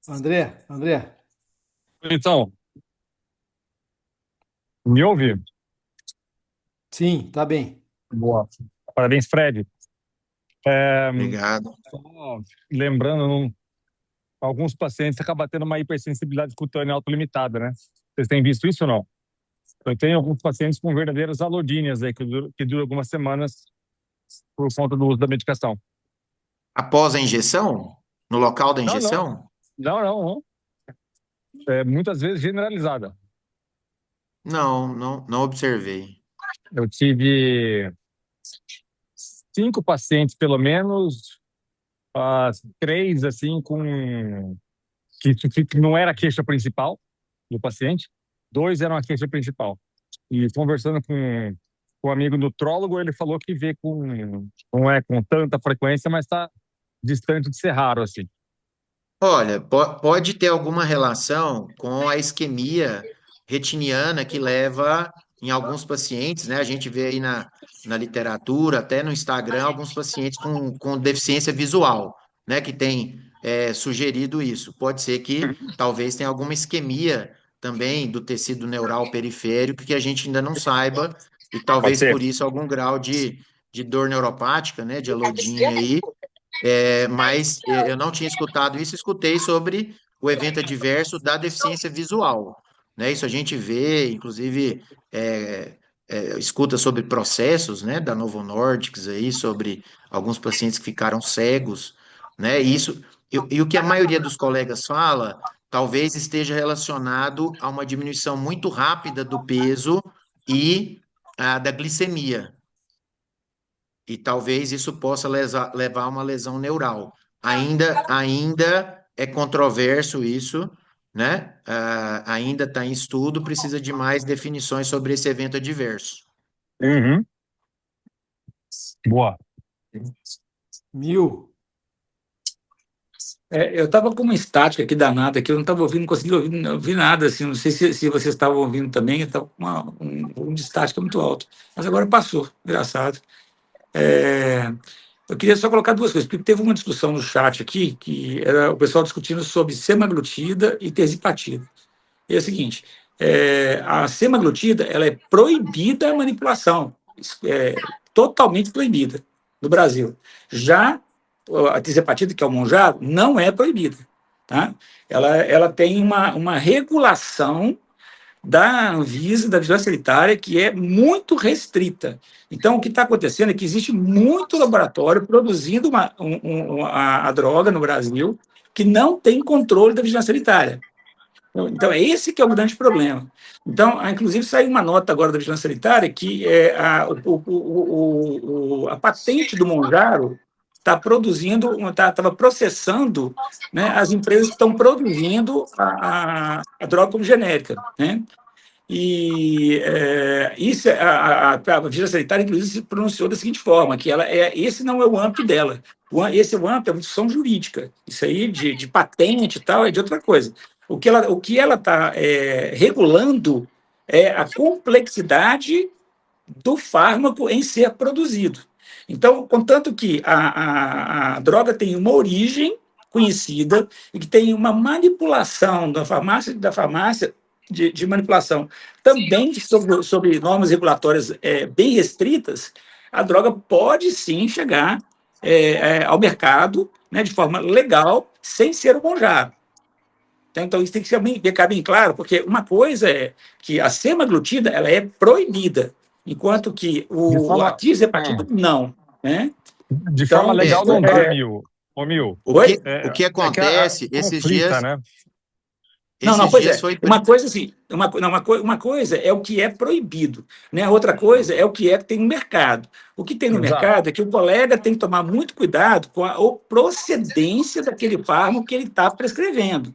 André, Então, me ouve? sim, tá bem. Boa. Parabéns, Fred. Obrigado. Só lembrando, alguns pacientes acabam tendo uma hipersensibilidade cutânea autolimitada, né? Vocês têm visto isso ou não? Eu tenho alguns pacientes com verdadeiras alodíneas aí, que duram algumas semanas por conta do uso da medicação. Após a injeção? No local da Não, não. injeção? Não, não, não. Muitas vezes generalizada. Não observei. Eu tive 5 pacientes, pelo menos, 3, assim, que não era a queixa principal do paciente, 2 eram a queixa principal. E conversando com um amigo nutrólogo, ele falou que vê não é com tanta frequência, mas está distante de ser raro, assim. Olha, pode ter alguma relação com a isquemia retiniana que leva em alguns pacientes, né? A gente vê aí na literatura, até no Instagram, alguns pacientes com deficiência visual, né? Que tem sugerido isso. Pode ser que talvez tenha alguma isquemia também do tecido neural periférico que a gente ainda não saiba, e Pode talvez ser. por isso algum grau de dor neuropática, né? De alodinha aí. Mas eu não tinha escutado isso, escutei sobre o evento adverso da deficiência visual, né? Isso a gente vê, inclusive, escuta sobre processos, né, da Novo Nordisk aí, sobre alguns pacientes que ficaram cegos, né? E o que a maioria dos colegas fala, talvez esteja relacionado a uma diminuição muito rápida do peso e da glicemia, e talvez isso possa levar a uma lesão neural. Ainda é controverso isso, né? Ainda está em estudo, precisa de mais definições sobre esse evento adverso. Uhum. Boa. 1000. Eu estava com uma estática aqui danada, que eu não estava ouvindo, não conseguia ouvir nada, assim, não sei se vocês estavam ouvindo também, eu estava com um de estática muito alto, mas agora passou, engraçado. Eu queria só colocar duas coisas, porque teve uma discussão no chat aqui, que era o pessoal discutindo sobre semaglutida e terzipatida. E é o seguinte, a semaglutida, ela é proibida a manipulação, totalmente proibida no Brasil. Já a terzepatida, que é o Monjaro, não é proibida. Tá? Ela tem uma regulação da Anvisa, da Vigilância Sanitária, que é muito restrita. Então, o que está acontecendo é que existe muito laboratório produzindo a droga no Brasil que não tem controle da Vigilância Sanitária. Então, é esse que é o grande problema. Então, inclusive, saiu uma nota agora da Vigilância Sanitária que a patente do Monjaro estava processando, né, as empresas que estão produzindo a droga como genérica, né? E isso, a Vigilância Sanitária, inclusive, se pronunciou da seguinte forma, que esse não é o âmbito dela. Esse é o âmbito, é uma discussão jurídica. Isso aí, de patente e tal, é de outra coisa. O que ela está regulando é a complexidade do fármaco em ser produzido. Então, contanto que a droga tem uma origem conhecida e que tem uma manipulação da farmácia de manipulação também sobre normas regulatórias bem restritas, a droga pode sim chegar ao mercado, né, de forma legal, sem ser o Monjaro. Então, isso tem que ficar bem claro, porque uma coisa é que a semaglutida ela é proibida, enquanto que a tirzepatida não. Né? De forma legal não dá, Mil. Ô, Mil. O que acontece esses dias... né? Não, pois é. Uma coisa assim, uma coisa é o que é proibido, né? Outra coisa é o que tem no mercado. O que tem no mercado é que o colega tem que tomar muito cuidado com a procedência daquele fármaco que ele está prescrevendo.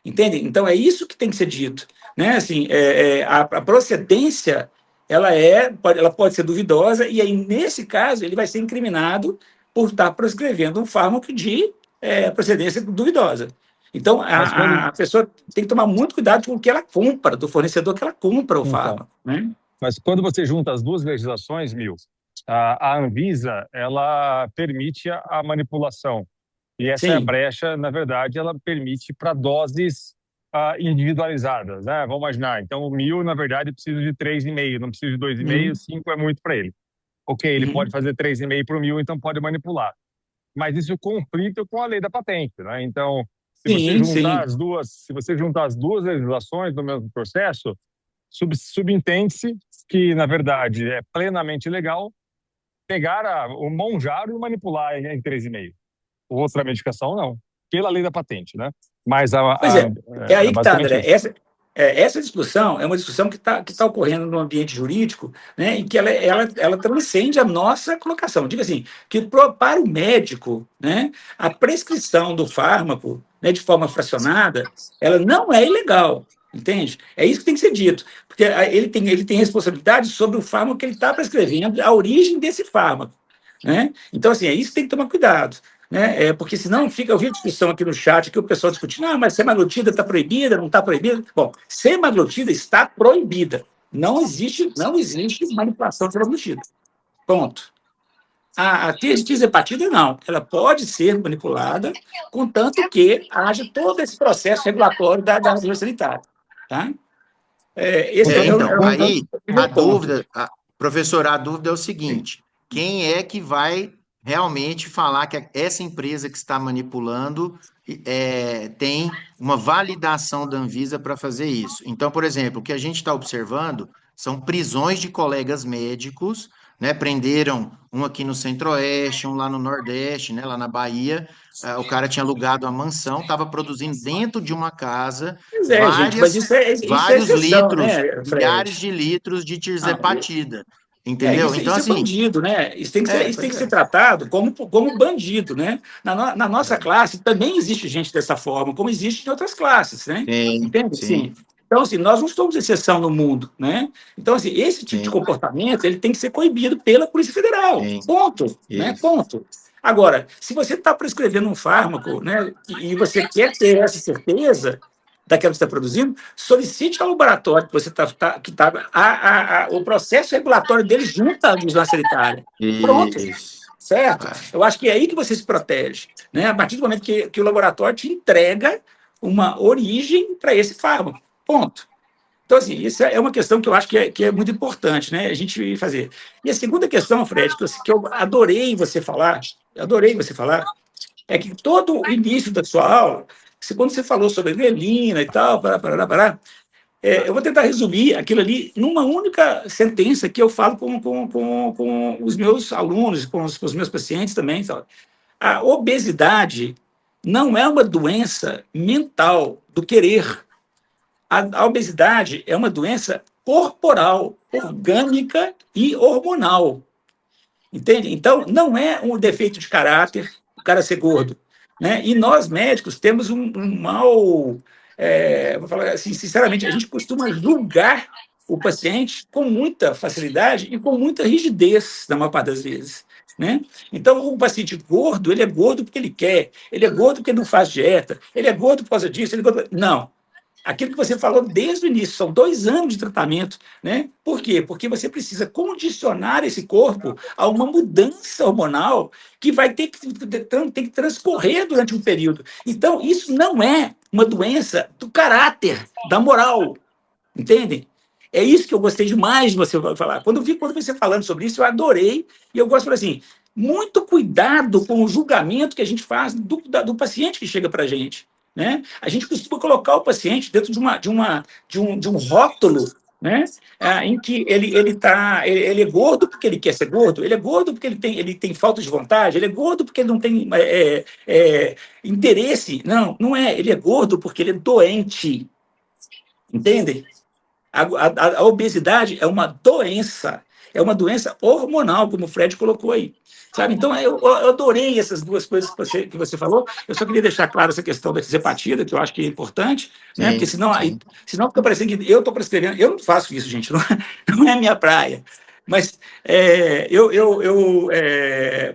Entende? Então, é isso que tem que ser dito. Né? Assim, a procedência ela pode ser duvidosa, e aí, nesse caso, ele vai ser incriminado por estar prescrevendo um fármaco de procedência duvidosa. Então, Mas quando, a pessoa tem que tomar muito cuidado com o que ela compra, do fornecedor que ela compra o então, fármaco, né? mas quando você junta as duas legislações, a Anvisa, ela permite a manipulação. E essa é a Sim. brecha, na verdade, ela permite para doses individualizadas, né? Vamos imaginar. Então, o 1.000, na verdade, precisa de 3,5, não precisa de 2,5, Uhum. 5 é muito para ele. Ok, ele pode fazer 3,5 para o 1.000, então pode manipular. Mas isso conflita com a lei da patente, né? Então, Sim, sim. se você juntar as duas legislações no mesmo processo, subentende-se que, na verdade, é plenamente legal pegar o Monjaro e manipular em 3,5. Outra medicação, não. Pela lei da patente, né? Mas Pois é, é aí é que está, basicamente André. isso. Essa discussão é uma discussão que tá ocorrendo no ambiente jurídico, né, e que ela transcende a nossa colocação. Diga assim, que para o médico, né, a prescrição do fármaco, né, de forma fracionada, ela não é ilegal, entende? É isso que tem que ser dito, porque ele tem responsabilidade sobre o fármaco que ele está prescrevendo, a origem desse fármaco, né? Então, assim, é isso que tem que tomar cuidado, né? Porque senão fica, eu vi discussão aqui no chat que o pessoal discutindo, mas semaglutida está proibida, não está proibida. Bom, semaglutida está proibida. Não existe manipulação de semaglutida. Ponto. A tirzepatida, não. Ela pode ser manipulada, contanto que haja todo esse processo regulatório da vigilância sanitária. Tá? Esse é Então, o aí a primeiro ponto. dúvida, professor, a dúvida é o seguinte: quem é que vai realmente falar que essa empresa que está manipulando tem uma validação da Anvisa para fazer isso? Então, por exemplo, o que a gente está observando são prisões de colegas médicos, né? Prenderam um aqui no Centro-Oeste, um lá no Nordeste, né? Lá na Bahia. O cara tinha alugado uma mansão, estava produzindo dentro de uma casa Pois é, gente, mas isso é vários exceção, litros, né, milhares Fred? de litros de Não, tirzepatida, entendeu? Então, isso é assim, bandido, né? Isso tem pois que ser é. tratado como bandido, né? Na nossa classe também existe gente dessa forma, como existe em outras classes, né? Sim, Entende? sim, Sim. Então, assim, nós não somos exceção no mundo, né? Então, assim, esse tipo de sim, comportamento, ele tem que ser coibido pela Polícia Federal, sim, ponto, né? isso. Ponto. Agora, se você está prescrevendo um fármaco, né, e você quer ter essa certeza daquilo que está produzindo, solicite ao laboratório que você o processo regulatório dele junto à vigilância sanitária. Pronto, Isso. certo? Vai. Eu acho que é aí que você se protege, né? A partir do momento que o laboratório te entrega uma origem para esse fármaco. Ponto. Então, assim, isso é uma questão que eu acho que é muito importante, né? A gente fazer. E a segunda questão, Fred, que eu adorei você falar, é que todo o início da sua aula, quando você falou sobre grelina e tal, eu vou tentar resumir aquilo ali numa única sentença que eu falo com os meus alunos, com os meus pacientes também. Sabe? A obesidade não é uma doença mental do querer. A obesidade é uma doença corporal, orgânica e hormonal. Entende? Então, não é um defeito de caráter o cara ser gordo. Né? E nós, médicos, temos um mal. Vou falar assim, sinceramente, a gente costuma julgar o paciente com muita facilidade e com muita rigidez, na maior parte das vezes. Né? Então, o paciente gordo, ele é gordo porque ele quer, ele é gordo porque ele não faz dieta, ele é gordo por causa disso, ele é gordo... Não. Aquilo que você falou desde o início, são 2 anos de tratamento, né? Por quê? Porque você precisa condicionar esse corpo a uma mudança hormonal que vai ter que transcorrer durante um período. Então, isso não é uma doença do caráter, da moral, entendem? É isso que eu gostei demais de você falar. Quando você falando sobre isso, eu adorei, e eu gosto de falar assim, muito cuidado com o julgamento que a gente faz do paciente que chega para a gente. Né? A gente costuma colocar o paciente dentro de um rótulo, né? Em que ele é gordo porque ele quer ser gordo, ele é gordo porque ele tem falta de vontade, ele é gordo porque ele não tem interesse. Não, não é. Ele é gordo porque ele é doente. Entende? A obesidade é uma doença hormonal, como o Fred colocou aí. Sabe? Então, eu adorei essas duas coisas que você falou. Eu só queria deixar claro essa questão da desepatida, que eu acho que é importante, né? Porque Sim, senão sim. fica parecendo que eu estou prescrevendo. Eu não faço isso, gente, não é minha praia. Mas eu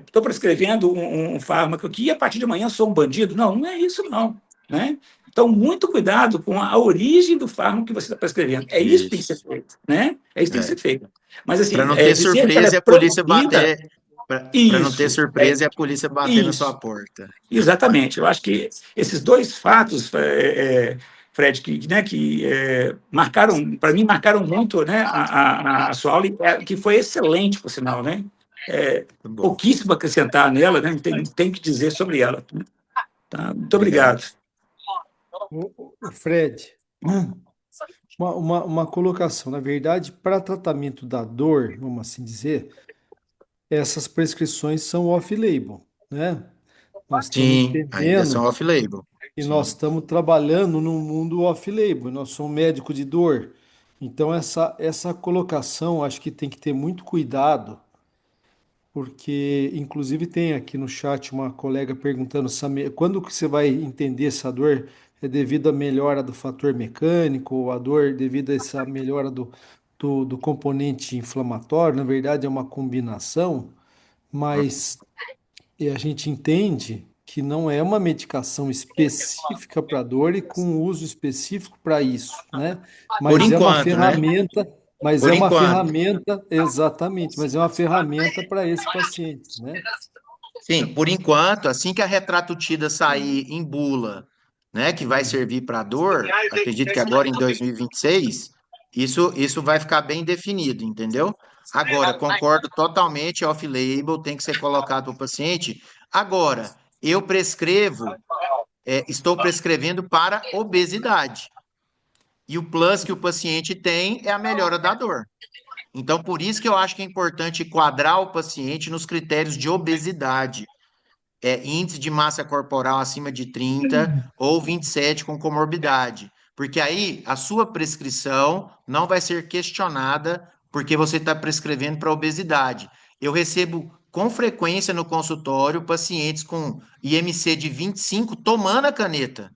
estou prescrevendo um fármaco aqui e a partir de amanhã sou um bandido. Não, não é isso, não. né? Então, muito cuidado com a origem do fármaco que você está prescrevendo. É isso que tem que ser Isso. feito, né? É isso que tem que ser É. feito. Mas, Para assim, não ter dizer que ela é surpresa e a polícia produzida, bater, para não ter isso, surpresa e a polícia bater na sua isso. porta. Exatamente. Eu acho que esses dois fatos, Fred, marcaram, para mim, marcaram muito, né, a sua aula, que foi excelente, por sinal, né? Muito bom. Pouquíssimo a acrescentar nela, né? Não tem o que dizer sobre ela. Tá? Muito obrigado. O Fred, uma colocação. Na verdade, para tratamento da dor, vamos assim dizer, essas prescrições são off-label, né? Nós estamos Sim, ainda são entendendo off-label. e nós Sim. estamos trabalhando num mundo off-label. Nós somos médico de dor. Então, essa colocação, acho que tem que ter muito cuidado, porque, inclusive, tem aqui no chat uma colega perguntando quando que você vai entender se a dor é devido à melhora do fator mecânico ou a dor devido a essa melhora do componente inflamatório. Na verdade, é uma combinação, mas a gente entende que não é uma medicação específica para dor e com uso específico para isso, né? Por Mas é uma enquanto, né? ferramenta, mas Por é uma enquanto. ferramenta, exatamente, mas é uma ferramenta para esse paciente, né? Sim, por enquanto, assim que a retratutida sair em bula, né, que vai servir para dor, acredito que agora em 2026, isso vai ficar bem definido, entendeu? Agora, concordo totalmente, off-label tem que ser colocado para o paciente. Agora, eu prescrevo, estou prescrevendo para obesidade. E o plus que o paciente tem é a melhora da dor. Então, por isso que eu acho que é importante quadrar o paciente nos critérios de obesidade, índice de massa corporal acima de 30 ou 27 com comorbidade. Porque aí a sua prescrição não vai ser questionada porque você está prescrevendo para obesidade. Eu recebo com frequência no consultório pacientes com IMC de 25 tomando a caneta.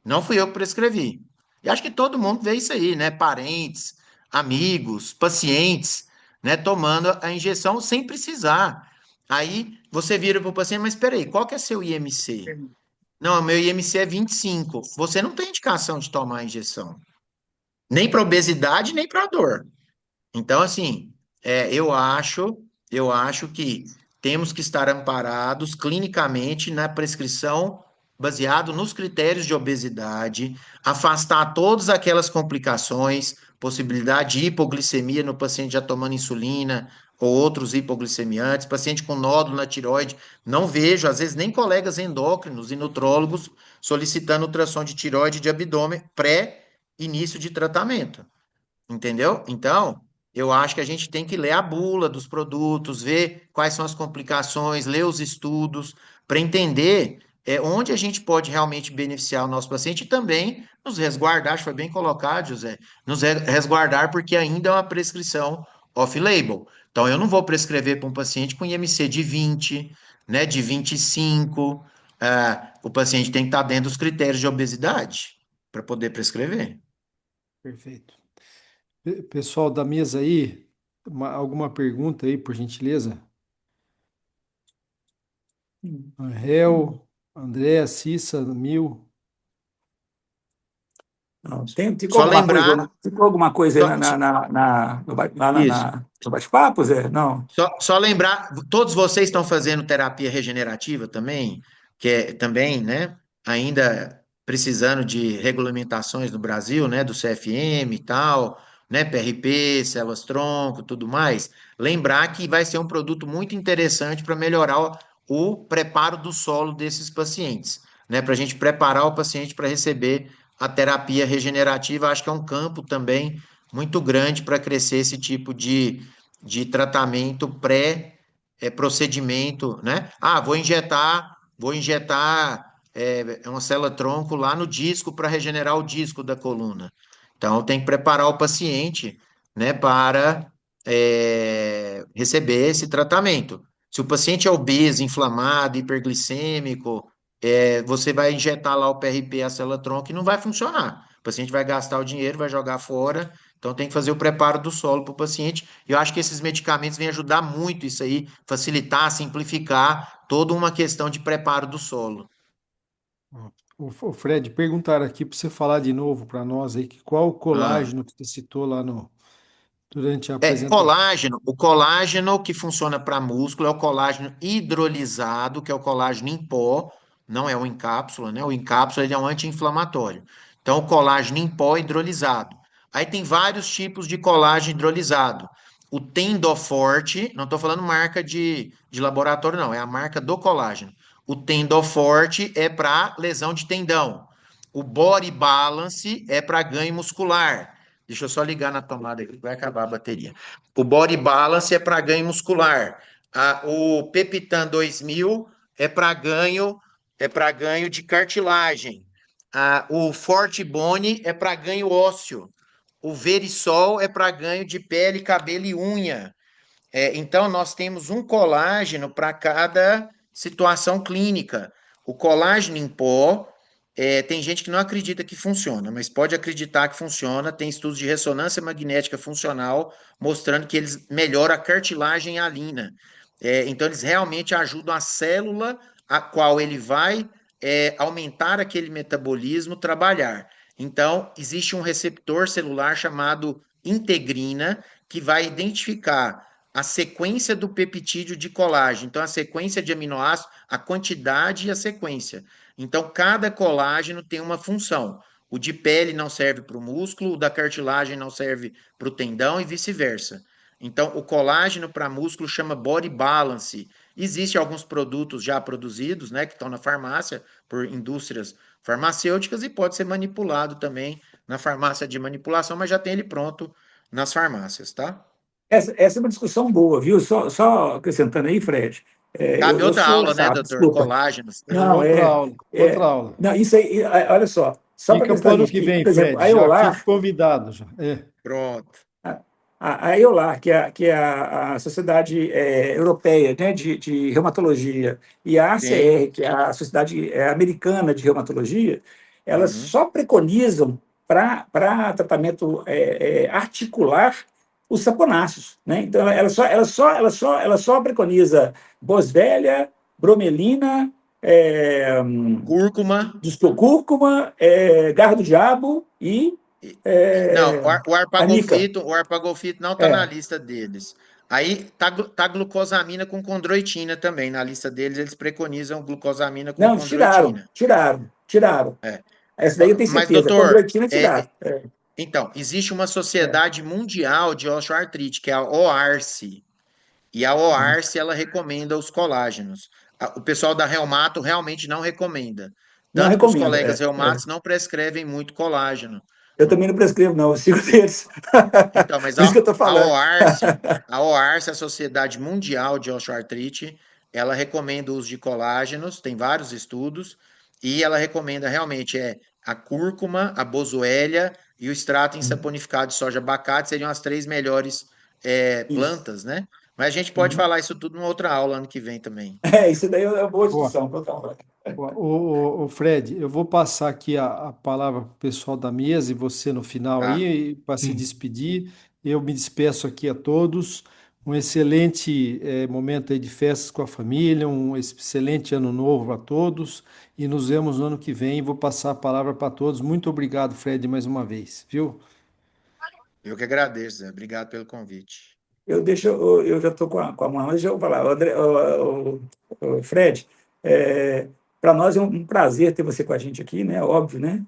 Não fui eu que prescrevi. E acho que todo mundo vê isso aí, né? Parentes, amigos, pacientes, né? Tomando a injeção sem precisar. Aí você vira para o paciente, mas espera aí, qual que é seu IMC? Não, meu IMC é 25. Você não tem indicação de tomar a injeção. Nem para obesidade, nem para dor. Então, assim, eu acho que temos que estar amparados clinicamente na prescrição baseado nos critérios de obesidade, afastar todas aquelas complicações, possibilidade de hipoglicemia no paciente já tomando insulina ou outros hipoglicemiantes, paciente com nódulo na tireoide. Não vejo, às vezes, nem colegas endócrinos e nutrólogos solicitando ultrassom de tireoide e de abdômen pré-início de tratamento. Entendeu? Então, eu acho que a gente tem que ler a bula dos produtos, ver quais são as complicações, ler os estudos, para entender onde a gente pode realmente beneficiar o nosso paciente e também nos resguardar, acho que foi bem colocado, José, nos resguardar porque ainda é uma prescrição off-label. Então, eu não vou prescrever para um paciente com IMC de 20, né, de 25. O paciente tem que estar dentro dos critérios de obesidade para poder prescrever. Perfeito. Pessoal da mesa aí, alguma pergunta aí, por gentileza? Angel, André, Cissa, Mil. Não, ficou Só alguma coisa, lembrar, ficou alguma coisa aí só- lá no bate-papo, Zé? Não. só lembrar, todos vocês estão fazendo terapia regenerativa também, que é também, né, ainda precisando de regulamentações no Brasil, né, do CFM e tal, né, PRP, células-tronco, tudo mais. Lembrar que vai ser um produto muito interessante para melhorar o preparo do solo desses pacientes, né, para a gente preparar o paciente para receber a terapia regenerativa. Acho que é um campo também muito grande para crescer esse tipo de tratamento pré-procedimento, né? Ah, vou injetar uma célula-tronco lá no disco para regenerar o disco da coluna. Então, tem que preparar o paciente, né, para receber esse tratamento. Se o paciente é obeso, inflamado, hiperglicêmico, você vai injetar lá o PRP, a célula-tronco, e não vai funcionar. O paciente vai gastar o dinheiro, vai jogar fora. Então, tem que fazer o preparo do solo para o paciente. E eu acho que esses medicamentos vêm ajudar muito isso aí, facilitar, simplificar toda uma questão de preparo do solo. O Fred, perguntaram aqui para você falar de novo para nós aí, que qual o Ah, colágeno que você citou lá no, durante a é, apresentação. colágeno. O colágeno que funciona para músculo é o colágeno hidrolisado, que é o colágeno em pó, não é o em cápsula, né? O em cápsula ele é um anti-inflamatório. Então, o colágeno em pó hidrolisado. Aí tem vários tipos de colágeno hidrolisado. O Tendoforte, não estou falando marca de laboratório, não, é a marca do colágeno. O Tendoforte é para lesão de tendão. O Body Balance é para ganho muscular. Deixa eu só ligar na tomada aqui, vai acabar a bateria. O Body Balance é para ganho muscular. O Pepitan 2000 é para ganho de cartilagem. O Forte Bone é para ganho ósseo. O Verisol é para ganho de pele, cabelo e unha. Então, nós temos um colágeno para cada situação clínica. O colágeno em pó, tem gente que não acredita que funciona, mas pode acreditar que funciona. Tem estudos de ressonância magnética funcional mostrando que eles melhoram a cartilagem hialina. Então, eles realmente ajudam a célula a qual ele vai aumentar aquele metabolismo, trabalhar. Então, existe um receptor celular chamado integrina que vai identificar a sequência do peptídeo de colágeno. Então, a sequência de aminoácidos, a quantidade e a sequência. Então, cada colágeno tem uma função. O de pele não serve para o músculo, o da cartilagem não serve para o tendão e vice-versa. Então, o colágeno para músculo chama Body Balance. Existem alguns produtos já produzidos, né, que estão na farmácia por indústrias farmacêuticas e pode ser manipulado também na farmácia de manipulação, mas já tem ele pronto nas farmácias, tá? Essa é uma discussão boa, viu? Só acrescentando aí, Fred, Cabe eu outra sou, aula, né, sabe, doutor? desculpa. Colágenos. Não, Outra aula, outra aula. não, isso aí, olha só para Fica para o acrescentar ano nisso, que que, vem, por exemplo, Fred. a Já fique Eular, convidado já. Pronto. a EULAR, que é a Sociedade Europeia, né, de Reumatologia, e a Sim. ACR, que é a Sociedade Americana de Reumatologia, elas Uhum. só preconizam para tratamento articular os saponáceos, né? Então, ela só preconiza boswellia, bromelina, é, Cúrcuma. cúrcuma, garro do diabo e Não, o anica. arpagolfito, o arpagolfito não está na É, lista deles. Aí tá glucosamina com condroitina também. Na lista deles, eles preconizam glucosamina com não, tiraram, condroitina. tiraram, tiraram. É. Essa daí eu tenho Mas, certeza. A doutor, condroitina tiraram. então, existe uma É. sociedade mundial de osteoartrite, que é a OARCE. E a Uhum. OARCE, ela recomenda os colágenos. O pessoal da Reumato realmente não recomenda. Não Tanto que os recomendo. colegas reumatos não prescrevem muito colágeno. Eu também não prescrevo, não, eu sigo deles. Então, mas Por isso que eu estou a falando. OARCE, a OARCE, a Sociedade Mundial de Osteoartrite, ela recomenda o uso de colágenos, tem vários estudos, e ela recomenda realmente a cúrcuma, a boswellia e o extrato insaponificado de soja abacate seriam as três melhores Isso. plantas, né? Mas a gente pode Uhum. falar isso tudo numa outra aula ano que vem também. Isso daí é uma boa Boa. discussão. Total. O Fred, eu vou passar aqui a palavra para o pessoal da mesa e você no final Tá? aí, para se Sí. despedir. Eu me despeço aqui a todos. Um excelente momento aí de festas com a família, um excelente ano novo a todos e nos vemos no ano que vem. Vou passar a palavra para todos. Muito obrigado, Fred, mais uma vez, viu? Eu que agradeço, Zé. Obrigado pelo convite. Eu já estou com a mão, mas deixa eu falar. Fred, para nós é um prazer ter você com a gente aqui, né? Óbvio, né?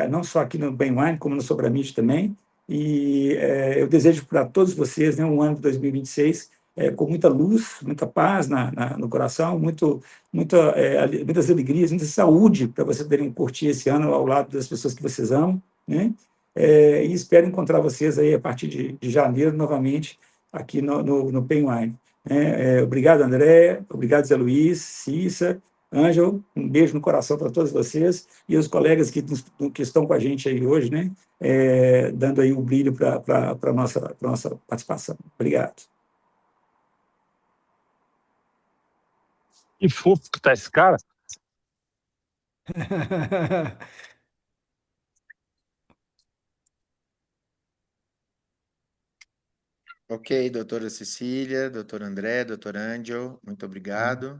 Não só aqui no Bem Wine, como no Sobramite também. E eu desejo para todos vocês, né, um ano de 2026 com muita luz, muita paz no coração, muitas alegrias, muita saúde para vocês poderem curtir esse ano ao lado das pessoas que vocês amam, né? E espero encontrar vocês aí a partir de janeiro novamente aqui no Penwine. Obrigado, André, obrigado, Zé Luiz, Cissa, Ângelo, um beijo no coração para todos vocês e os colegas que estão com a gente aí hoje, né, dando aí o brilho para a nossa participação. Obrigado. Que fofo que tá esse cara. Ok, doutora Cecília, doutor André, doutor Angel, muito obrigado.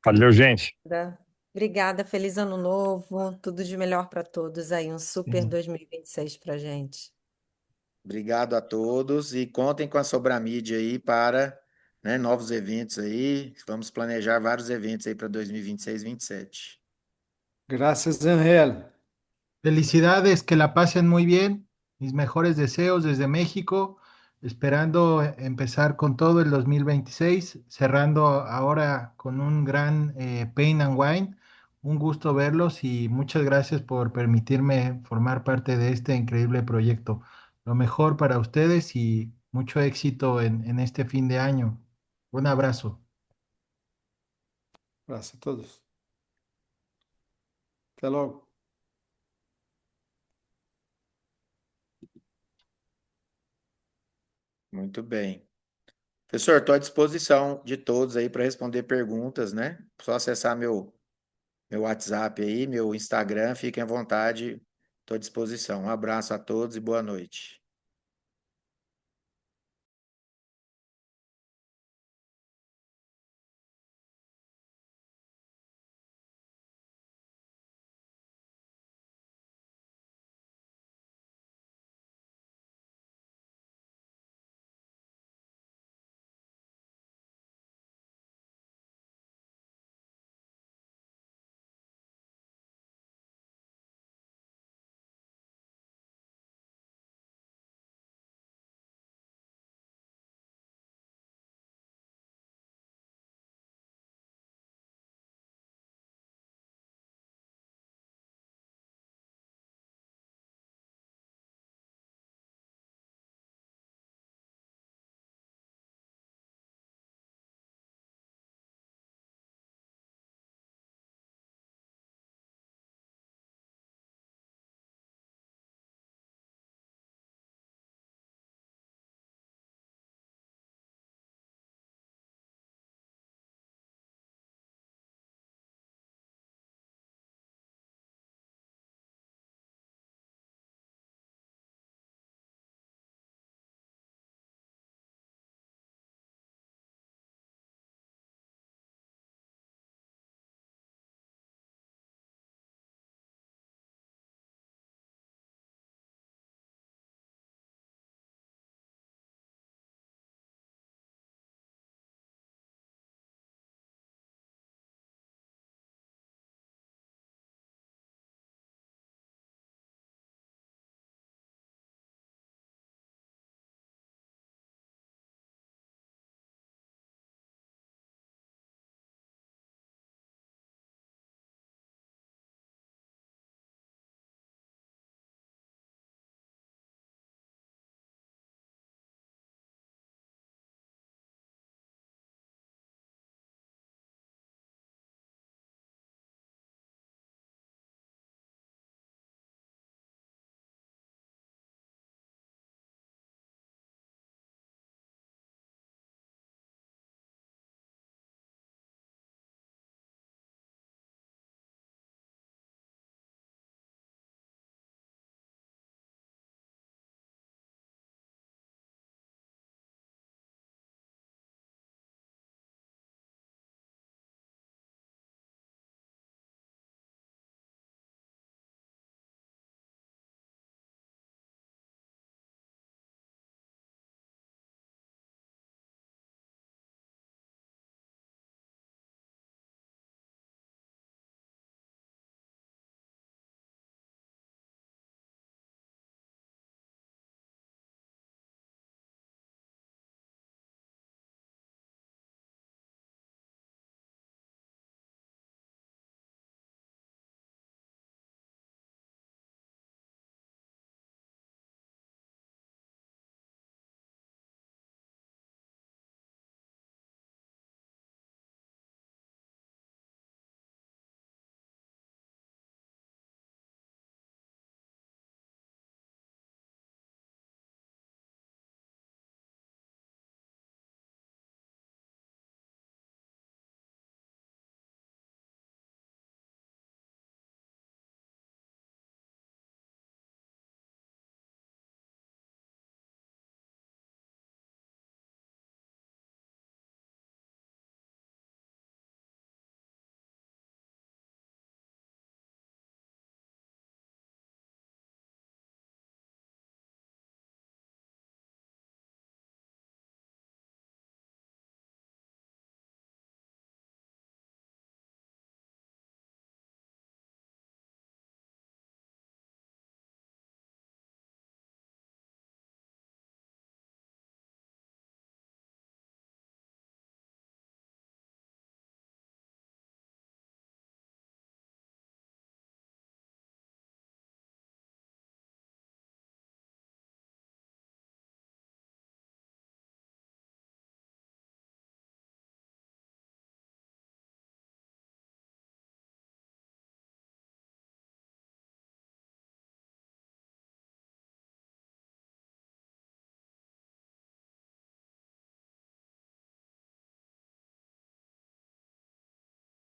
Valeu, gente. Né? Obrigada, feliz ano novo, tudo de melhor para todos aí, um super Sí. 2026 para gente. Obrigado a todos e contem com a Sobramídia aí para, né, novos eventos aí. Vamos planejar vários eventos aí para 2026, 27. Graças, Angel. Felicidades, que la pasen muy bien. Mis mejores deseos desde México, esperando empezar con todo el 2026, cerrando ahora con un gran Pain and Wine. Un gusto verlos y muchas gracias por permitirme formar parte de este increíble proyecto. Lo mejor para ustedes y mucho éxito en este fin de año. Un abrazo. Abraço a todos. Até logo. Muito bem. Professor, estou à disposição de todos aí para responder perguntas, né? Só acessar meu WhatsApp aí, meu Instagram, fiquem à vontade, estou à disposição. Um abraço a todos e boa noite.